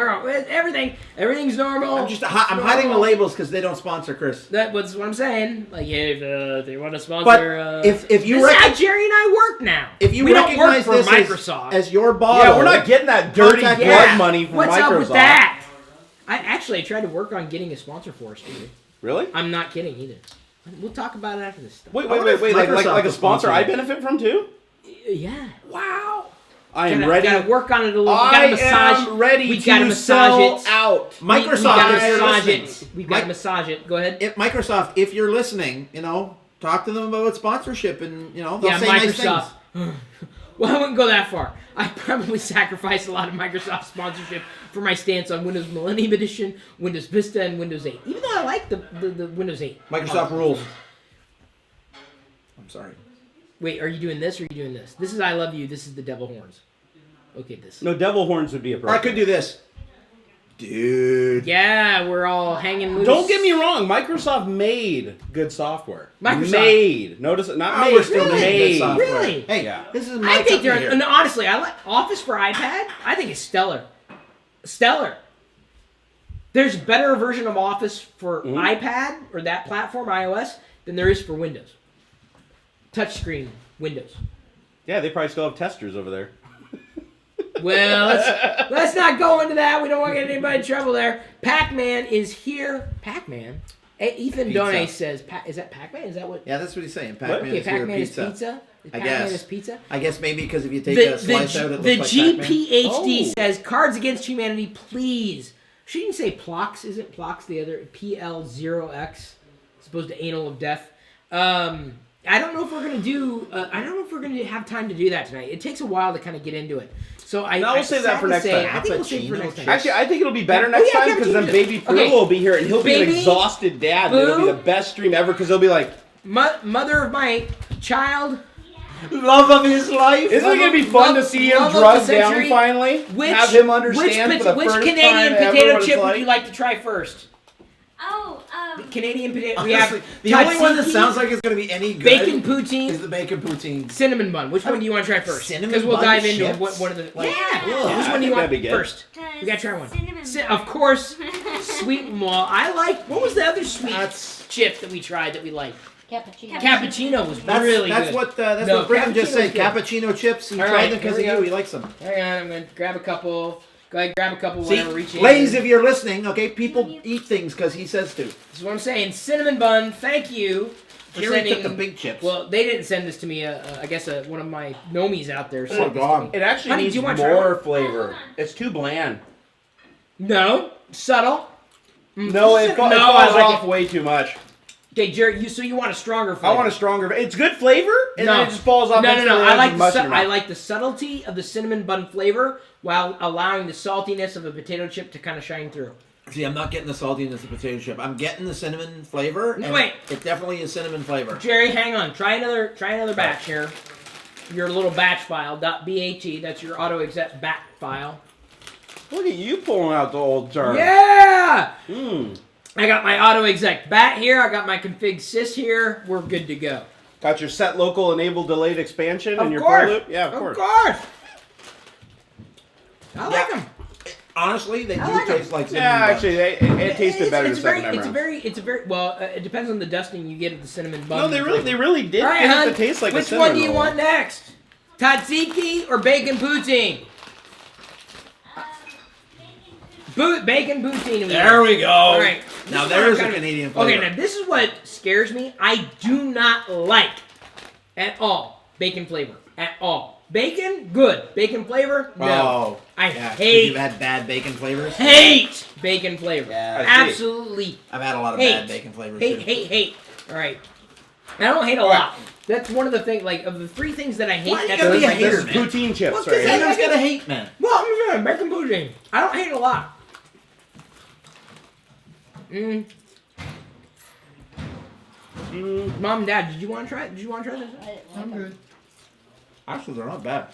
Everything's normal. I'm hiding the labels because they don't sponsor Chris. That's what I'm saying. Like, if they want to sponsor, But if you this is how rec- Jerry and I work now. if you we don't work recognize for this Microsoft. as your bottle, Yeah, we're not getting that dirty Contact blood money from What's Microsoft. up with that? I tried to work on getting a sponsor for us, dude. Really? I'm not kidding either. We'll talk about it after this stuff. Wait. I wonder if Like Microsoft a will sponsor sponsor I it. benefit from too? Yeah. Wow. I am Gotta, ready. Gotta work on it a little. I Gotta massage. am ready we to gotta massage sell it. out. We gotta Microsoft, if you're massage listening, it. We gotta massage it. Go ahead. Microsoft, if you're listening, talk to them about sponsorship, and they'll say nice Microsoft. things. Well, I wouldn't go that far. I probably sacrificed a lot of Microsoft sponsorship for my stance on Windows Millennium Edition, Windows Vista, and Windows 8. Even though I like the Windows 8. Microsoft rules. I'm sorry. Wait, are you doing this or are you doing this? This is I Love You. This is the Devil Horns. Okay, this. No, devil horns would be Or I appropriate. could do this. Dude. Yeah, we're all hanging loose. Don't get me wrong. Microsoft made good software. Microsoft. Made. Notice it. Not Oh, made. we're still Really? making good software. Really? Hey, Yeah. this is my I think company they're. here. No, honestly, I like Office for iPad. I think it's stellar. Stellar. There's a better version of Office for iPad or that platform, iOS, than there is for Windows. Touchscreen Windows. Yeah, they probably still have testers over there. Well, let's not go into that. We don't want to get anybody in trouble there. Pac-Man is here. Pac-Man? Ethan Pizza. Donay says, is that Pac-Man? Is that what? Yeah, that's what he's saying. Pac-Man Okay, is here Pac-Man is pizza. pizza? I Pac-Man guess. is pizza? I guess maybe because if you take a slice out, it the looks like Pac-Man. GPHD Oh. says, Cards Against Humanity, please. She didn't say Plox. Isn't Plox the other? PL0X. As opposed to Anal of Death. I don't know if we're gonna do. I don't know if we're gonna have time to do that tonight. It takes a while to kind of get into it. So we'll save that for next time. I think we'll save it for next time. Actually, I think it'll be better next time because then Baby Pirillo will be here and he'll be an exhausted dad. It'll be the best stream ever because he'll be like, mother of my child. Love of his life. Isn't it going to be fun to see him drugged down finally? Have him understand for the which first Canadian time potato ever chip would you like to try first? Oh, Canadian potato. We have the only one that sounds like it's going to be any good bacon poutine is the bacon poutine. cinnamon bun. Which one do you want to try first? Cinnamon Because we'll bun dive into chips? one of the. Like, Yeah. Which one do you want that'd be good. first? We gotta try one. Of Cinnamon course, sweet mall. I like. What was the other sweet That's- chip that we tried that we liked? Cappuccino. Cappuccino was That's, really that's good. what No, Brendan just said. cappuccino's good. Cappuccino chips. He All tried right, them because of here we you. go. He likes them. Hang on, I'm gonna grab a couple. Go ahead, grab a couple. See, Whatever. Reach in. ladies, if you're listening, okay, people eat things because he says to. This is what I'm saying. Cinnamon bun. Thank you for Jerry sending. took the big chips. Well, they didn't send this to me. I guess one of my nomies out there sent this God. to me. it actually Honey, do needs you want to try more one? flavor. It's too bland. No, subtle. No, it falls I like off it. way too much. Okay, Jared, you want a stronger flavor? I want a stronger. It's good flavor, and No. then it just falls off. No. I like I like the subtlety of the cinnamon bun flavor while allowing the saltiness of a potato chip to kind of shine through. See, I'm not getting the saltiness of the potato chip. I'm getting the cinnamon flavor. And Wait. It definitely is cinnamon flavor. Jerry, hang on. Try another batch here. Your little batch file .bat. That's your auto exec bat file. Look at you pulling out the old term. Yeah. Mm. I got my auto exec bat here. I got my config sys here. We're good to go. Got your set local enable delayed expansion Of and your course. for loop. Yeah, of course. I like them. Honestly, they do like 'em. taste like cinnamon Yeah, buns. actually, it tasted better the second time around. It's a very well. It depends on the dusting you get of the cinnamon bun. No, they really did All right, get hon, it to taste like a which cinnamon one do you roll. want next? Tatziki or bacon poutine? Bacon poutine. There we go. All right. Now This is there's what a I'm Canadian flavor. Okay, now this is what scares me. I do not like at all bacon flavor at all. Bacon, good. Bacon flavor, no. Oh, I yeah, 'cause hate You've had bad bacon flavors. hate bacon flavor. Yeah. I see. Absolutely I've had a lot of hate. bad bacon flavors. Hate, too. hate. All right. I don't hate a lot. That's one of the things. Like of the three things that I hate. Why you that's gotta be a like hater, this. man? Poutine chips, Well, 'cause right? I- Everyone's got a hate, man. Well, I'm saying bacon poutine. I don't hate it a lot. Mom and Dad, did you want to try it? Did you want to try this? I'm good. Actually, they're not bad.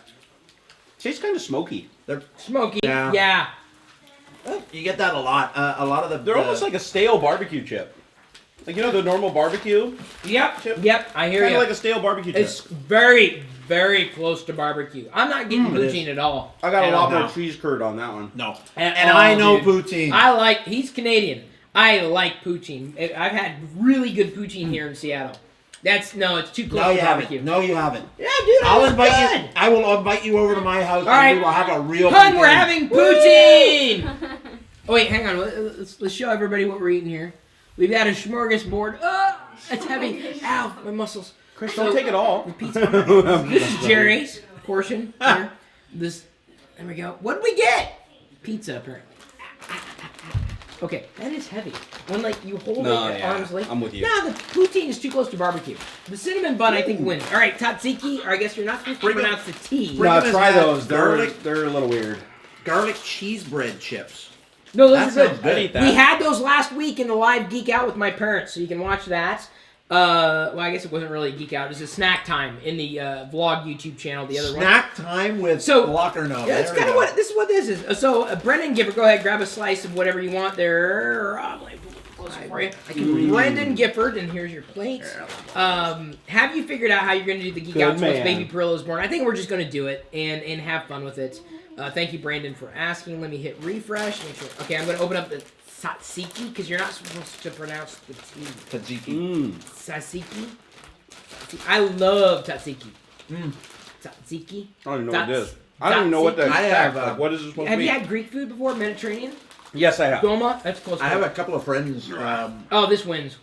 Tastes kind of smoky. They're Smoky. Yeah. Yeah. you get that a lot. A lot of the They're almost like a stale barbecue chip. Like, you know, the normal barbecue? Yep. Chip? Yep. I hear Kind you. of like a stale barbecue chip. It's very, very close to barbecue. I'm not getting it is. poutine at all. I got a At lot all. more cheese curd on that one. no. At And all, I know dude. poutine. He's Canadian. I like poutine. I've had really good poutine here in Seattle. It's too close no, to you barbecue. haven't. No, you haven't. Yeah, dude, I'll it's invite good. you. I will invite you over to my house, All right. and we will have a real. Hun, we're poutine. having poutine. Oh wait, hang on. Let's show everybody what we're eating here. We've got a smorgasbord. Oh, it's heavy. Ow, my muscles. Chris, don't take it all. Pizza. This is Jerry's portion here. There we go. What did we get? Pizza, apparently. Okay, that is heavy. When you hold No, it at yeah, arm's length. I'm with you. No, the poutine is too close to barbecue. The cinnamon bun, I think, wins. All right, Tatziki, or I guess you're not supposed to pronounce the T. Bring No, them try as those. garlic- They're a little weird. garlic cheese bread chips. No, those That are sounds good. good. I'd eat that. We had those last week in the live Geek Out with my parents, so you can watch that. Well, I guess it wasn't really Geek Out. It was a snack time in the vlog YouTube channel. The other one. Snack time with So- LockerGnome. Yeah, it's kind of this is what this is. So, Brendan Gifford, go ahead, grab a slice of whatever you want there. I'm like, closer for you. Brendan Gifford, and here's your plate. Have you figured out how you're going to do the Geek Good Out once man. Baby Pirillo is born? I think we're just going to do it and have fun with it. Thank you, Brandon, for asking. Let me hit refresh. Make sure. Okay, I'm going to open up the Tatziki because you're not supposed to pronounce the T. Tatziki. Tatziki. I love Tatziki. Tatziki. I don't even know what it is. I don't even know what the I exact, have, like, what is this supposed Have to be? you had Greek food before? Mediterranean? Yes, I have. Goma? That's close. I have a couple of friends. Oh, this wins.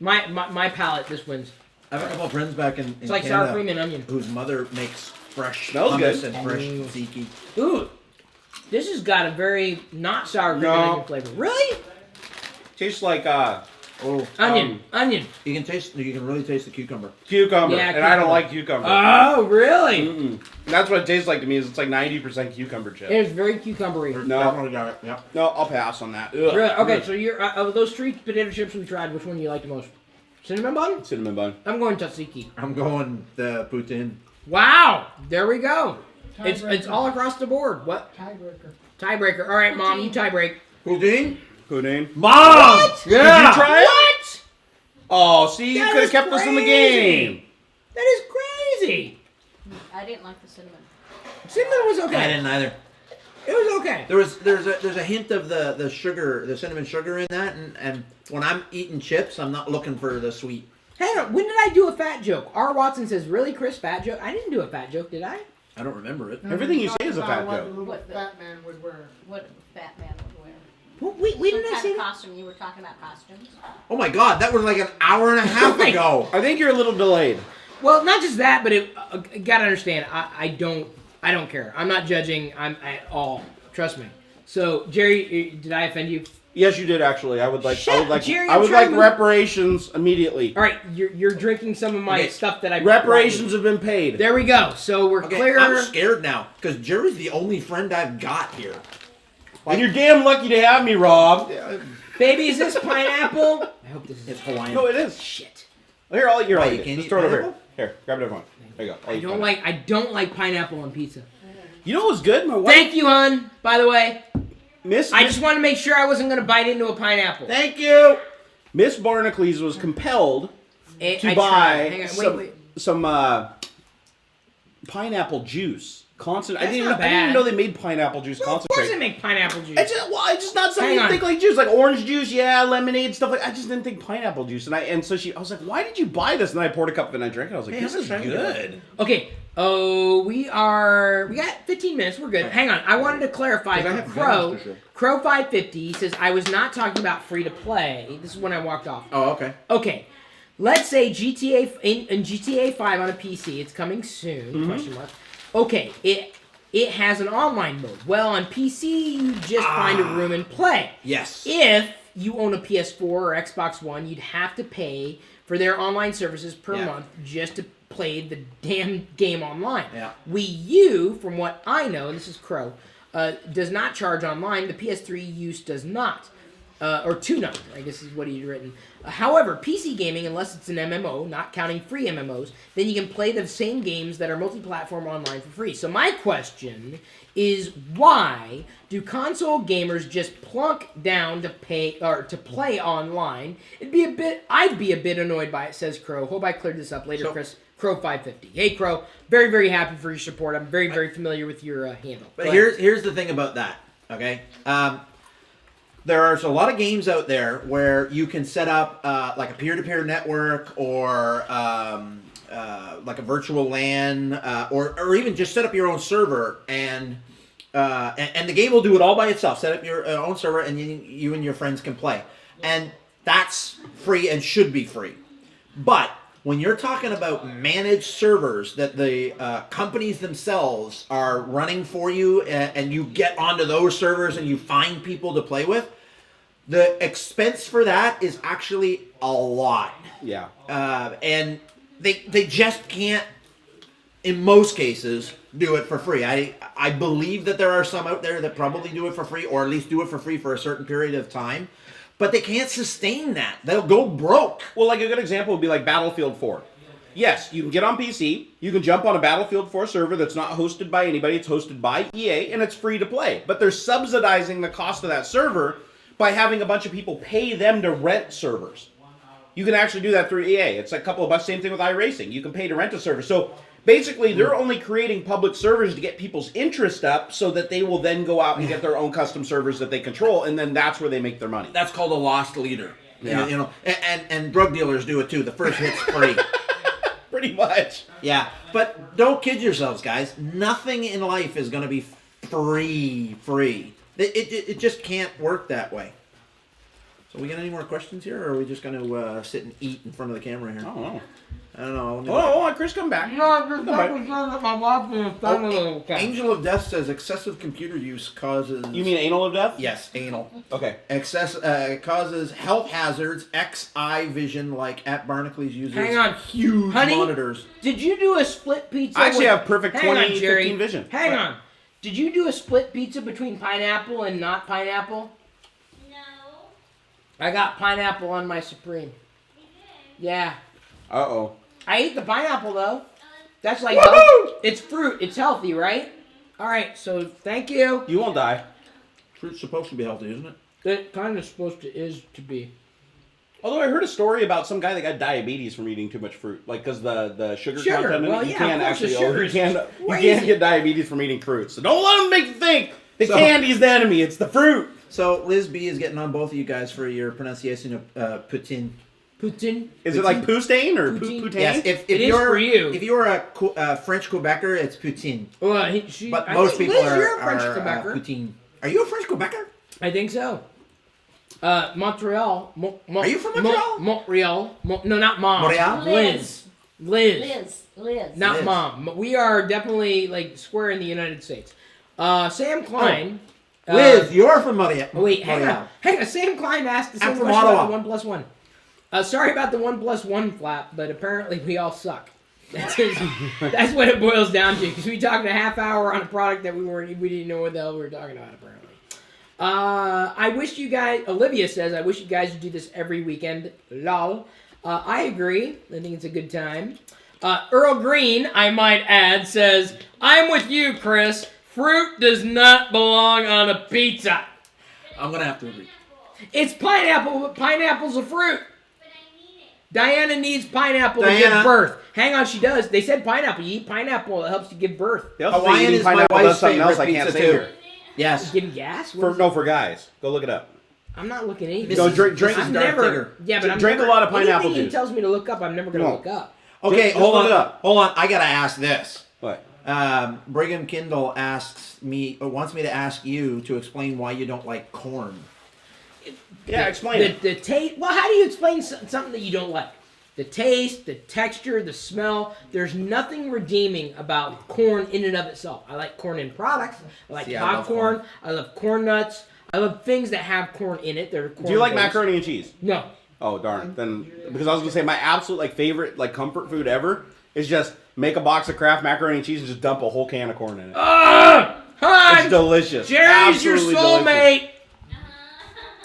My palate, this wins. I have a couple of friends back in It's like Canada sour cream and onion. whose mother makes fresh Smells hummus good. and fresh tzatziki. Ooh, this has got a very not sour cream and No. onion flavor. Really? Tastes like Oh, Onion. you can really taste the cucumber. Cucumber. Yeah, and I don't like cucumber. Oh, really? Mm-mm. That's what it tastes like to me. Is it's like 90% cucumber chip. It's very cucumbery. No. Definitely got it. Yeah. No, I'll pass on that. Ugh. Really? Okay, so you're of those 3 potato chips we tried, which one do you like the most? Cinnamon bun? Cinnamon bun. I'm going Tatziki. I'm going the poutine. Wow, there we go. Tiebreaker. It's all across the board. What? Tiebreaker. Tiebreaker. All right, Mom, you tiebreak. Poutine? Pudding. Mom! What? Yeah! Did you try it? What? Oh, see, you That could have is kept us in the crazy. game. That is crazy. I didn't like the cinnamon. Cinnamon was okay. I didn't either. It was okay. There's a hint of the sugar, the cinnamon sugar in that, and when I'm eating chips, I'm not looking for the sweet. Hang on, when did I do a fat joke? R. Watson says, really, Chris, fat joke? I didn't do a fat joke, did I? I don't remember it. Everything you say is a Talking fat about joke. What little What the- fat man would wear. What fat man would wear. Well, we Some didn't I kind say of that? costume. You were talking about costumes. Oh my god, that was like an hour and a half ago. I think you're a little delayed. Well, not just that, but gotta understand, I don't care. I'm not judging at all. Trust me. So, Jerry, did I offend you? Yes, you did actually. I would like. Jerry, I I'm would trying like to- reparations immediately. All right, you're drinking some of my Okay. stuff that I Reparations have been paid. There we go. So we're Okay, clear. I'm scared now because Jerry's the only friend I've got here. And you're damn lucky to have me, Rob. Baby, is this pineapple? I hope this is. It's Hawaiian. No, it is. Shit. Here, I'll eat your Why, all. you can't Just eat throw it over here. pineapple? Here, grab it, everyone. There you go. I'll I eat don't pineapple. like. I don't like pineapple on pizza. You know what was good? My wife, Thank you, hon. By the way, Miss. I just wanted to make sure I wasn't going to bite into a pineapple. Thank you. Miss Barnacles was compelled to I buy tried. Hang on, wait. some pineapple juice. Constant. I That's didn't not even bad. know they made pineapple juice Well, of concentrate. course, they make pineapple juice. It's just not something Hang you on. think like juice, like orange juice, yeah, lemonade, stuff like. I just didn't think pineapple juice, I was like, why did you buy this? And then I poured a cup and I drank it. I was like, this is good. Okay. Oh, we got 15 minutes. We're good. Hang on. I wanted to clarify. 'Cause I For have Crow, Venice to show. Crow 550 says I was not talking about free to play. This is when I walked off. Oh, okay. Okay. Let's say GTA in GTA 5 on a PC. It's coming soon. Mm-hmm. Question mark. Okay. It has an online mode. Well, on PC, you just find a room and play. Yes. If you own a PS4 or Xbox One, you'd have to pay for their online services per Yeah. month just to play the damn game online. Yeah. Wii U, from what I know, and this is Crow, does not charge online. The PS3 use does not. Or $2.99, I guess is what he'd written. However, PC gaming, unless it's an MMO, not counting free MMOs, then you can play the same games that are multi-platform online for free. So my question is, why do console gamers just plunk down to pay or to play online? I'd be a bit annoyed by it, says Crow. Hope I cleared this up later, So- Chris. Crow 550. Hey, Crow. Very, very happy for your support. I'm very, very familiar with your handle. But Go ahead. here's the thing about that, okay? There's a lot of games out there where you can set up like a peer-to-peer network or like a virtual LAN or even just set up your own server and the game will do it all by itself. Set up your own server and you and your friends can play. And that's free and should be free. But when you're talking about managed servers that the companies themselves are running for you and you get onto those servers and you find people to play with, the expense for that is actually a lot. Yeah. And they just can't, in most cases, do it for free. I believe that there are some out there that probably do it for free or at least do it for free for a certain period of time. But they can't sustain that. They'll go broke. Well, like a good example would be like Battlefield 4. Yes, you can get on PC, you can jump on a Battlefield 4 server that's not hosted by anybody, it's hosted by EA, and it's free to play. But they're subsidizing the cost of that server by having a bunch of people pay them to rent servers. You can actually do that through EA. It's like a couple of bucks, same thing with iRacing. You can pay to rent a server. So basically, they're only creating public servers to get people's interest up so that they will then go out and get their own custom servers that they control, and then that's where they make their money. That's called a lost leader. Yeah. You know, and drug dealers do it too. The first hit's free. Pretty much. Yeah, but don't kid yourselves, guys. Nothing in life is going to be free. It just can't work that way. So we got any more questions here, or are we just going to sit and eat in front of the camera here? I don't know. I don't know. Oh, Chris, come back. Angel of Death says excessive computer use causes... You mean anal of death? Yes, anal. Okay. Causes health hazards, XI vision, like at Barnacle uses Hang on. huge Honey? monitors. Did you do a split pizza? I actually with- have perfect Hang on, 20/15 vision. Hang on. Did you do a split pizza between pineapple and not pineapple? No. I got pineapple on my Supreme. You did. Yeah. Uh-oh. I ate the pineapple though. That's like Woohoo! it's fruit. It's healthy, right? All right. So thank you. You won't die. Fruit's supposed to be healthy, isn't it? It kind of supposed to be. Although I heard a story about some guy that got diabetes from eating too much fruit, like because the sugar Sugar, content in well, it, you yeah, can't of course, the actually, sugar you is can't crazy. get diabetes from eating fruit. So don't let them make you think the So- candy's the enemy. It's the fruit. So Liz B is getting on both of you guys for your pronunciation of poutine. Poutine. Is it like poutine or Poutine? poutine? Yes, if It is you're for you. if you're a French Quebecer, it's poutine. Well, But I most think, people Liz, are, you're a French are Quebecer. poutine. Are you a French Quebecer? I think so. Montreal. Are you from Montreal? Montreal. No, not mom. Montreal? Liz. Liz. Not Liz. mom. We are definitely like square in the United States. Sam Klein. Liz, you're from Montreal. Oh, wait, hang Montreal. on. Hang on. Sam Klein asked the same I'm from question about Ottawa. the 1+1. Sorry about the 1+1 flap, but apparently we all suck. That's what it boils down to. Because we talked a half hour on a product that we didn't know what the hell we were talking about. Apparently. I wish you guys. Olivia says, "I wish you guys would do this every weekend." Lol. I agree. I think it's a good time. Earl Green, I might add, says, "I'm with you, Chris. Fruit does not belong on a pizza. I'm gonna have to agree. It's pineapple, but pineapple's a fruit." But I need it. Diana needs pineapple to Diana. give birth. Hang on, she does. They said pineapple. You eat pineapple, it helps you give birth. They also say Hawaiian eating is my pineapple wife's does something else I favorite can't pizza say too. here. Yes. Give gas? What is For guys. Go look it up. I'm not looking at anything. This No, is- drink. this is I've Darth never. Vader. Yeah, but I'm Drink never, a lot of pineapple anything juice. he tells me to look up, I'm never going to No. look up. Okay, Just hold look on. it up. Hold on. I gotta ask this. What? Brigham Kindle wants me to ask you to explain why you don't like corn. Yeah, explain it. The taste. Well, how do you explain something that you don't like? The taste, the texture, the smell. There's nothing redeeming about corn in and of itself. I like corn in products. I like See, I love popcorn. corn. I love corn nuts. I love things that have corn in it. They're corn Do you like based. macaroni and cheese? No. Oh darn! Then because I was gonna say my absolute favorite comfort food ever is just make a box of Kraft macaroni and cheese and just dump a whole can of corn in it. Hi, It's delicious. Jerry's your Absolutely soulmate.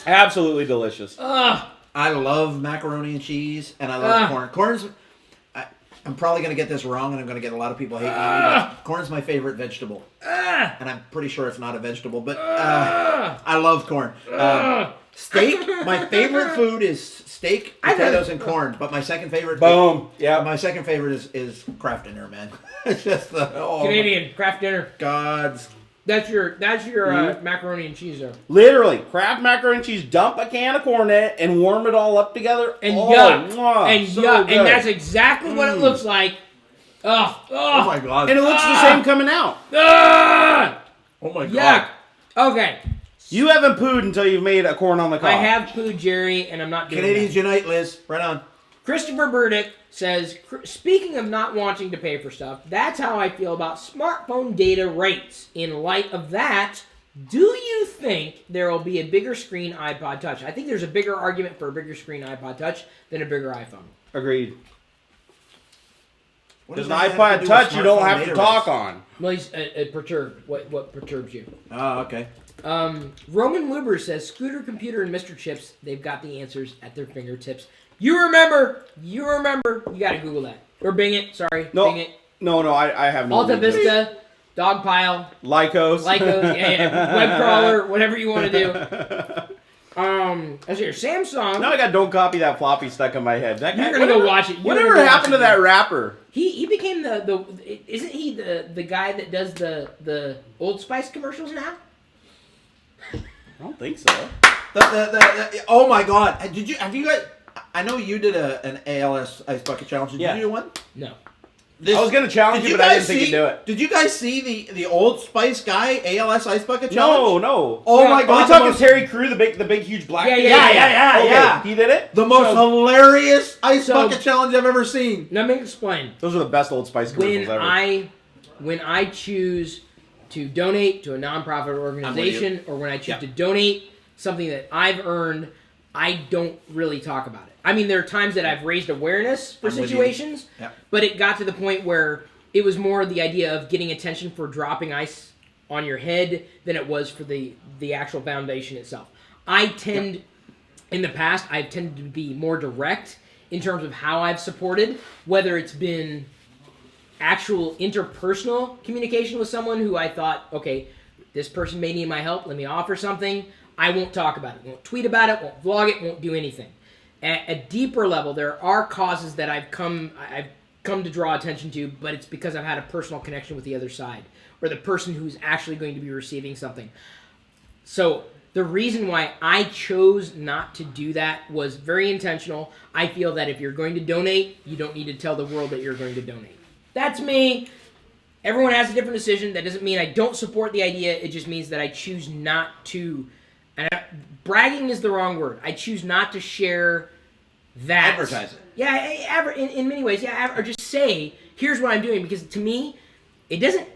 Absolutely delicious. I love macaroni and cheese, and I love corn. Corn's. I'm probably gonna get this wrong, and I'm gonna get a lot of people hating on me. But corn's my favorite vegetable, and I'm pretty sure it's not a vegetable, but I love corn. Steak. My favorite food is steak, potatoes, and corn. But my second favorite. Boom. Yeah. My second favorite is Kraft dinner, man. It's just the Canadian Kraft dinner. God's. That's your macaroni and cheese there. Literally, Kraft macaroni and cheese. Dump a can of corn in it and warm it all up together. And mwah, so good. and that's exactly what it looks like. Oh my God. And it looks the same coming out. Oh my God. Yuck. Okay, You haven't pooed until you've made a corn on the cob. I have pooed, Jerry, and I'm not doing Canadians that. unite, Liz. Right on. Christopher Burdick says, speaking of not wanting to pay for stuff, that's how I feel about smartphone data rates. In light of that, do you think there will be a bigger screen iPod Touch? I think there's a bigger argument for a bigger screen iPod Touch than a bigger iPhone. Agreed. What Because does an that have to iPod do with Touch you don't smartphone have to data talk rates? on. Well, he's perturbed. What perturbs you? Oh, okay. Roman Luber says, Scooter Computer and Mr. Chips, they've got the answers at their fingertips. You remember. You gotta Google that. Or Bing it, sorry. No, Bing it. no, I have no. Alta need to. Vista, Dogpile, Lycos. yeah, web crawler, whatever you want to do. Let's hear Samsung. Now I got don't copy that floppy stuck in my head. That guy, You're gonna go watch it. You're Whatever gonna go happened watch to it. that rapper? He became isn't he the guy that does the Old Spice commercials now? I don't think so. Oh my God! Have you guys? I know you did an ALS Ice Bucket challenge. Did Yeah. you do one? No. I was gonna challenge you, but I didn't think you'd do it. Did you guys see the Old Spice guy ALS Ice Bucket challenge? No. Oh my God! Are we talking Terry Crew, the big huge black? Yeah. He did it. The most hilarious ice bucket challenge I've ever seen. Let me explain. Those are the best Old Spice commercials ever. When I choose to donate to a nonprofit organization, or when I choose to donate something that I've earned, I don't really talk about it. I mean, there are times that I've raised awareness for situations, but it got to the point where it was more the idea of getting attention for dropping ice on your head than it was for the actual foundation itself. In the past, I've tended to be more direct in terms of how I've supported, whether it's been actual interpersonal communication with someone who I thought, okay, this person may need my help, let me offer something. I won't talk about it, won't tweet about it, won't vlog it, won't do anything. At a deeper level, there are causes that I've come to draw attention to, but it's because I've had a personal connection with the other side, or the person who's actually going to be receiving something. So the reason why I chose not to do that was very intentional. I feel that if you're going to donate, you don't need to tell the world that you're going to donate. That's me. Everyone has a different decision. That doesn't mean I don't support the idea. It just means that I choose not to. And bragging is the wrong word. I choose not to share that. Advertise it. Yeah, in many ways. Yeah, or just say, here's what I'm doing. Because to me, it doesn't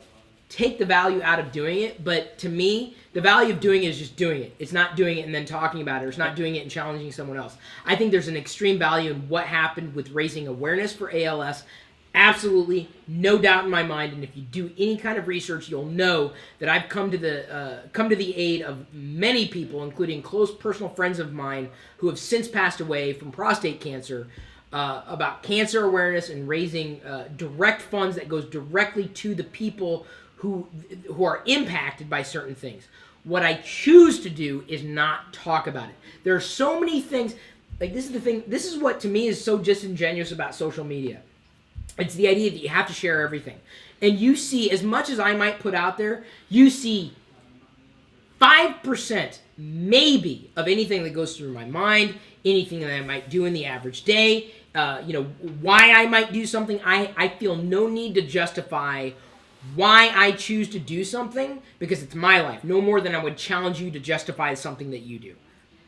take the value out of doing it. But to me, the value of doing it is just doing it. It's not doing it and then talking about it. Or it's not doing it and challenging someone else. I think there's an extreme value in what happened with raising awareness for ALS. Absolutely, no doubt in my mind, and if you do any kind of research, you'll know that I've come to the aid of many people, including close personal friends of mine who have since passed away from prostate cancer, about cancer awareness and raising direct funds that goes directly to the people who are impacted by certain things. What I choose to do is not talk about it. There are so many things. Like, this is the thing. This is what to me is so disingenuous about social media. It's the idea that you have to share everything. And you see, as much as I might put out there, you see 5% maybe of anything that goes through my mind, anything that I might do in the average day, why I might do something. I feel no need to justify why I choose to do something because it's my life. No more than I would challenge you to justify something that you do.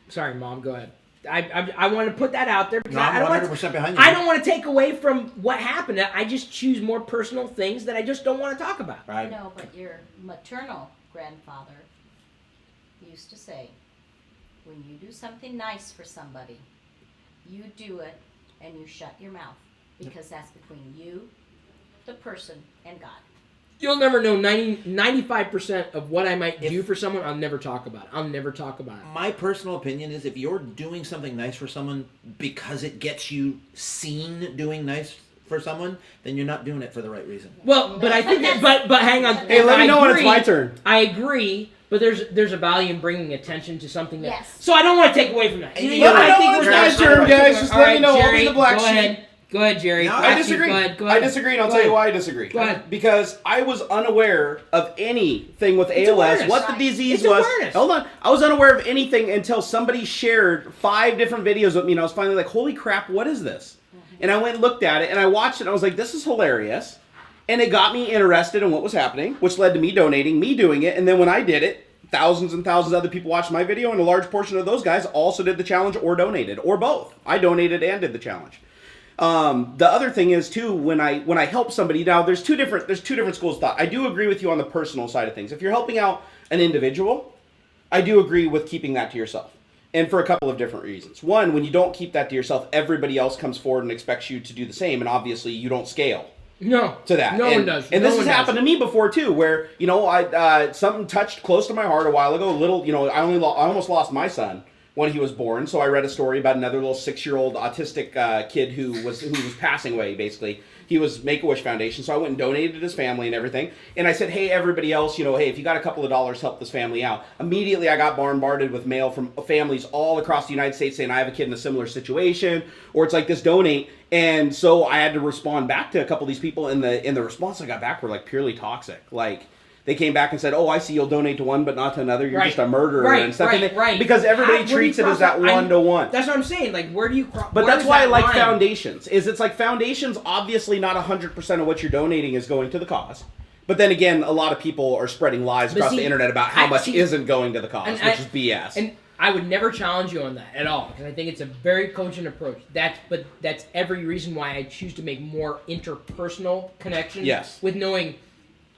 Sorry, Mom, go ahead. I want to put that out there because I'm 100% behind you. I don't want to take away from what happened. I just choose more personal things that I just don't want to talk about. Right. No, but your maternal grandfather used to say, when you do something nice for somebody, you do it and you shut your mouth because that's between you, the person, and God. You'll never know 95% of what I might do for someone. I'll never talk about it. My personal opinion is if you're doing something nice for someone because it gets you seen doing nice for someone, then you're not doing it for the right reason. Well, but I think but hang on. Hey, let me know when it's my turn. I agree, but there's a value in bringing attention to something that. Yes. So I don't want to take away from that. Let me know when it's my turn, guys. Just let me know. I'll be the black sheep. Go ahead, Jerry. No, I disagree. Go ahead. I disagree, and I'll tell you why I disagree. Go ahead. Because I was unaware of anything with ALS, awareness. what the disease It's was. awareness. Hold on. I was unaware of anything until somebody shared 5 different videos with me, and I was finally like, holy crap, what is this? And I went and looked at it, and I watched it, and I was like, this is hilarious. And it got me interested in what was happening, which led to me donating, me doing it, and then when I did it, thousands and thousands of other people watched my video, and a large portion of those guys also did the challenge or donated, or both. I donated and did the challenge. The other thing is too, when I help somebody, now there's two different schools of thought. I do agree with you on the personal side of things. If you're helping out an individual, I do agree with keeping that to yourself. And for a couple of different reasons. One, when you don't keep that to yourself, everybody else comes forward and expects you to do the same, and obviously you don't scale. No. To that. No one does. And this has happened to me before too, where, I something touched close to my heart a while ago, I almost lost my son when he was born, so I read a story about another little 6-year-old autistic kid who was passing away, basically. He was Make-A-Wish Foundation, so I went and donated to his family and everything. And I said, hey, everybody else, hey, if you got a couple of dollars, help this family out. Immediately, I got bombarded with mail from families all across the United States saying, I have a kid in a similar situation, or it's like this, donate. And so I had to respond back to a couple of these people, and the response I got back were, like, purely toxic. Like, they came back and said, "Oh, I see you'll donate to one but not to another. You're Right. just a murderer Right, and stuff." right. Because everybody Where do you treats it as that cross that? 1-to-1. That's what I'm saying. Like, where do you cross? But where that's is why I that like line? foundations. It's like foundations. Obviously, not 100% of what you're donating is going to the cause. But then again, a lot of people are spreading lies But across see, the internet about how I much see- isn't going to the cause, and which is BS. And I would never challenge you on that at all, because I think it's a very cogent approach. But that's every reason why I choose to make more interpersonal connections. Yes. With knowing,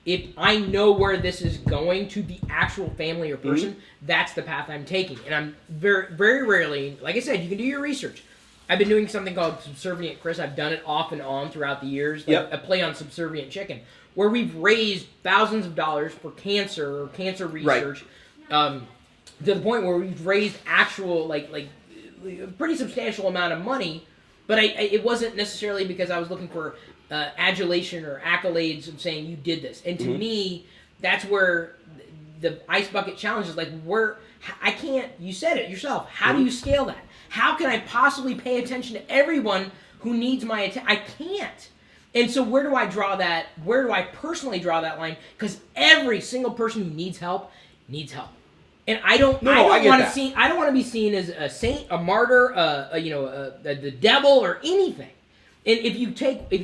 if I know where this is going to the actual family or person, that's the path I'm taking. And I'm very, very rarely, like I said, you can do your research. I've been doing something called Subservient Chris. I've done it off and on throughout the years. Like a play on Subservient Chicken, where we've raised thousands of dollars for cancer or cancer research. To the point where we've raised actual, like a pretty substantial amount of money, but it wasn't necessarily because I was looking for adulation or accolades of saying you did this. And to me, that's where the Ice Bucket Challenge is like, I can't, you said it yourself, how do you scale that? How can I possibly pay attention to everyone who needs my attention? I can't. And so where do I draw that, where do I personally draw that line? Because every single person who needs help needs help. And I don't want to be seen as a saint, a martyr, the devil, or anything. And if you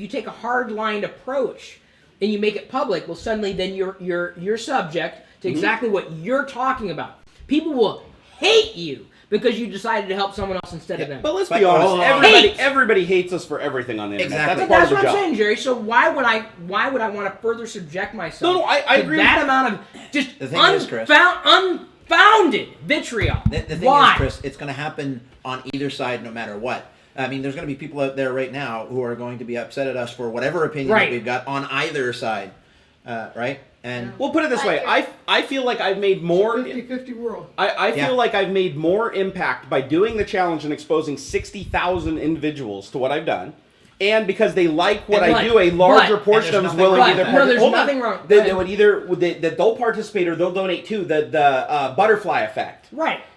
take a hard-lined approach and you make it public, well, suddenly then you're subject to exactly what you're talking about. People will hate you because you decided to help someone else instead of them. But let's be honest, everybody hates us for everything on the internet. Exactly. That's part That's of the what I'm job. saying, Jerry. So why would I want to further subject myself No, I to agree that with amount of just The thing is, Chris, unfounded vitriol? The thing Why? is, Chris, it's going to happen on either side no matter what. I mean, there's going to be people out there right now who are going to be upset at us for whatever opinion that we've got on either side, right? And We'll put it this way. I feel like I've made more... 50-50 world. I feel like I've made more impact by doing the challenge and exposing 60,000 individuals to what I've done. And because they like what I do, a larger portion of them is willing to either there's nothing wrong. They would either they'll participate or they'll donate too. The butterfly effect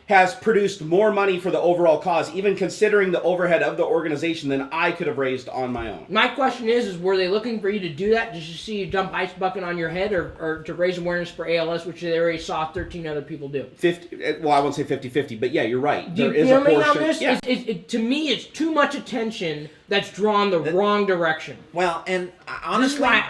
has produced more money for the overall cause, even considering the overhead of the organization, than I could have raised on my own. My question is were they looking for you to do that just to see you dump Ice Bucket on your head, or to raise awareness for ALS, which they already saw 13 other people do? 50. Well, I won't say 50-50, but yeah, you're right. Do you There is feel a me portion. on this? Yeah. To me, it's too much attention that's drawn the wrong direction. well, and This is honestly, why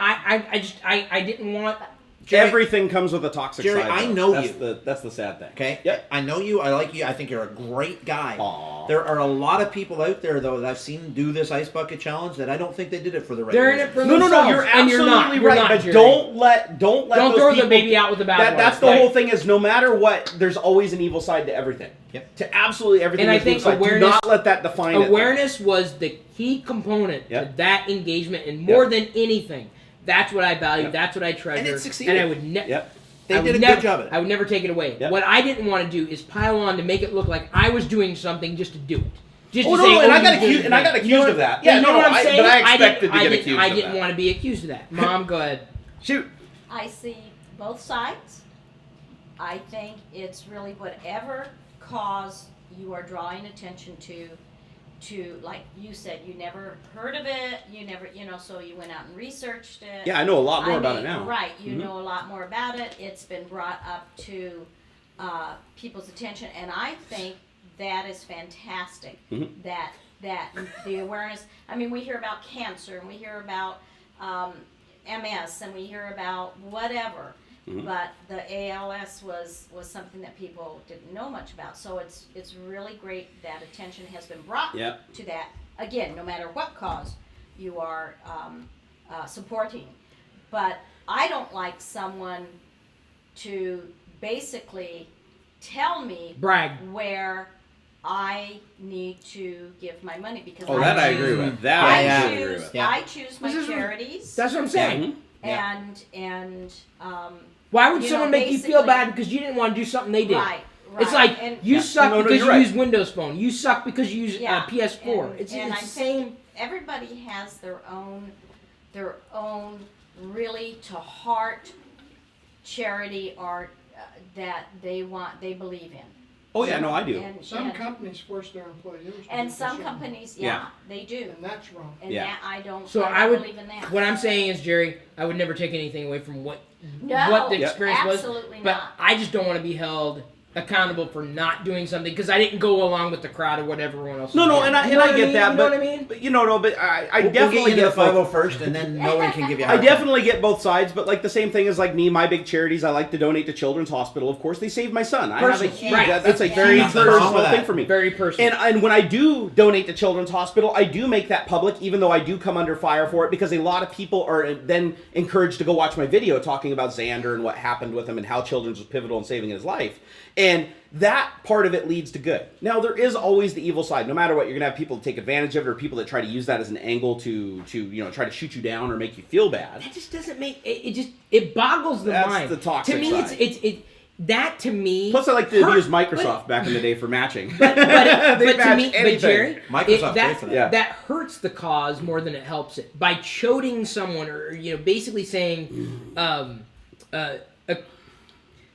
I didn't want... Jerry, Everything comes with a toxic Jerry, side. I though. know that's you. That's the sad thing. okay, Yep. I know you. I like you. I think you're a great guy. Aww. There are a lot of people out there though that I've seen do this Ice Bucket Challenge that I don't think they did it for the right they're in reason. it for No, themselves. you're and absolutely not, right. Not, but Jerry. don't Don't those throw the people, baby out with the bathwater. That's the Right. whole thing. Is no matter what, there's always an evil side to everything. Yep. To absolutely everything. And I there's an think evil side. Do not let that define it. awareness was the key component to that engagement, and more than anything, that's what I value. That's what I treasure. And it succeeded. And I would never. Yep. They did a good job at it. I would never take it away. Yep. What I didn't want to do is pile on to make it look like I was doing something just to do it. Just Oh to no, say, and I you got did accused. it. And I got You accused know of that. Yeah, Yeah, you know no, what I'm saying? but I expected to get accused of that. I didn't want to be accused of that. Mom, go ahead. Shoot. I see both sides. I think it's really whatever cause you are drawing attention to, like you said, you never heard of it, you never, so you went out and researched it. Yeah, I know a lot more about it now. Right, you know a lot more about it. It's been brought up to people's attention, and I think that is fantastic. That the awareness. I mean, we hear about cancer, and we hear about MS, and we hear about whatever. But the ALS was something that people didn't know much about. So it's really great that attention has been brought to that. Again, no matter what cause you are supporting. But I don't like someone to basically tell me Brag. where I need to give my money, because Oh, that I agree with. That I agree with. I choose my charities. That's what I'm saying. And Why would you someone know, make you feel basically- bad because you didn't want to do something they did? Right. It's like And- you suck No, because you're you right. use Windows Phone. You suck because you use PS4. And It's I the think same. everybody has their own really to heart charity or that they believe in. Oh yeah, no, I do. Some companies force their employees. to And do some this. companies, Yeah. they do. And that's wrong. And Yeah. that I don't, So I I don't would. believe in that. What I'm saying is, Jerry, I would never take anything away from what No, the experience was. absolutely But not. I just don't want to be held accountable for not doing something because I didn't go along with the crowd or what everyone else. No, was no, doing. and I You know what get mean? that, You know but what I mean? but I We'll definitely get you get the 501st, and then no one can give you a I hard time. definitely get both sides, but like the same thing as like me, my big charities, I like to donate to Children's Hospital. Of course, they saved my son. I have a Personal, huge, right. that's a Very huge personal personal with thing that. for me. Very personal. And when I do donate to Children's Hospital, I do make that public, even though I do come under fire for it, because a lot of people are then encouraged to go watch my video talking about Xander and what happened with him and how Children's was pivotal in saving his life. And that part of it leads to good. Now, there is always the evil side. No matter what, you're going to have people take advantage of it or people that try to use that as an angle to try to shoot you down or make you feel bad. That just doesn't make it boggles the That's mind. the toxic to me, side. that to me. Plus, I like to hurt- use Microsoft back in the day for matching. But They to me, match anything. Jerry, Microsoft's that, great for that. Yeah. that hurts the cause more than it helps it by choding someone or basically saying,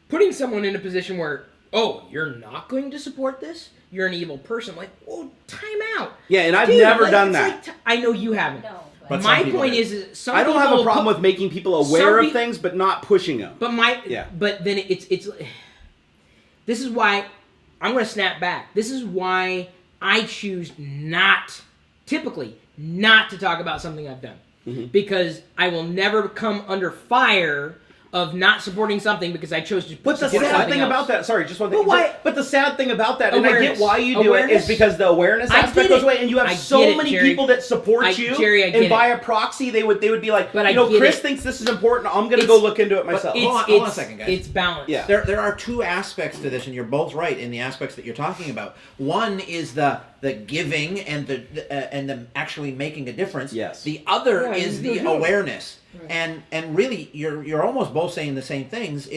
putting someone in a position where, oh, you're not going to support this? You're an evil person. Like, well, time out. Yeah, and I've Dude, never like, done it's that. like I know you haven't. No, But My some people point do. is some I don't have a people problem put- with making people aware some of pe- things, but not pushing them. But but then it's this is why I'm going to snap back. This is why I choose typically not to talk about something I've done. Mm-hmm. Because I will never come under fire of not supporting something because I chose to But the support sad something thing else. about that, sorry, just one thing. But why- But the sad thing about that, and I get Awareness. why you do it, Awareness? is because the awareness I aspect get goes it. away, and you have I so get it, many Jerry. people that support Jerry, I and get by it. a proxy, they would be like, But I get Chris it. thinks this is important. I'm going to go look into it myself. Hold on a second, guys. It's balanced. Yeah. There are two aspects to this, and you're both right in the aspects that you're talking about. One is the giving and the actually making a difference. Yes. The other Yeah, is you the do. awareness. And really, you're almost both saying the same things.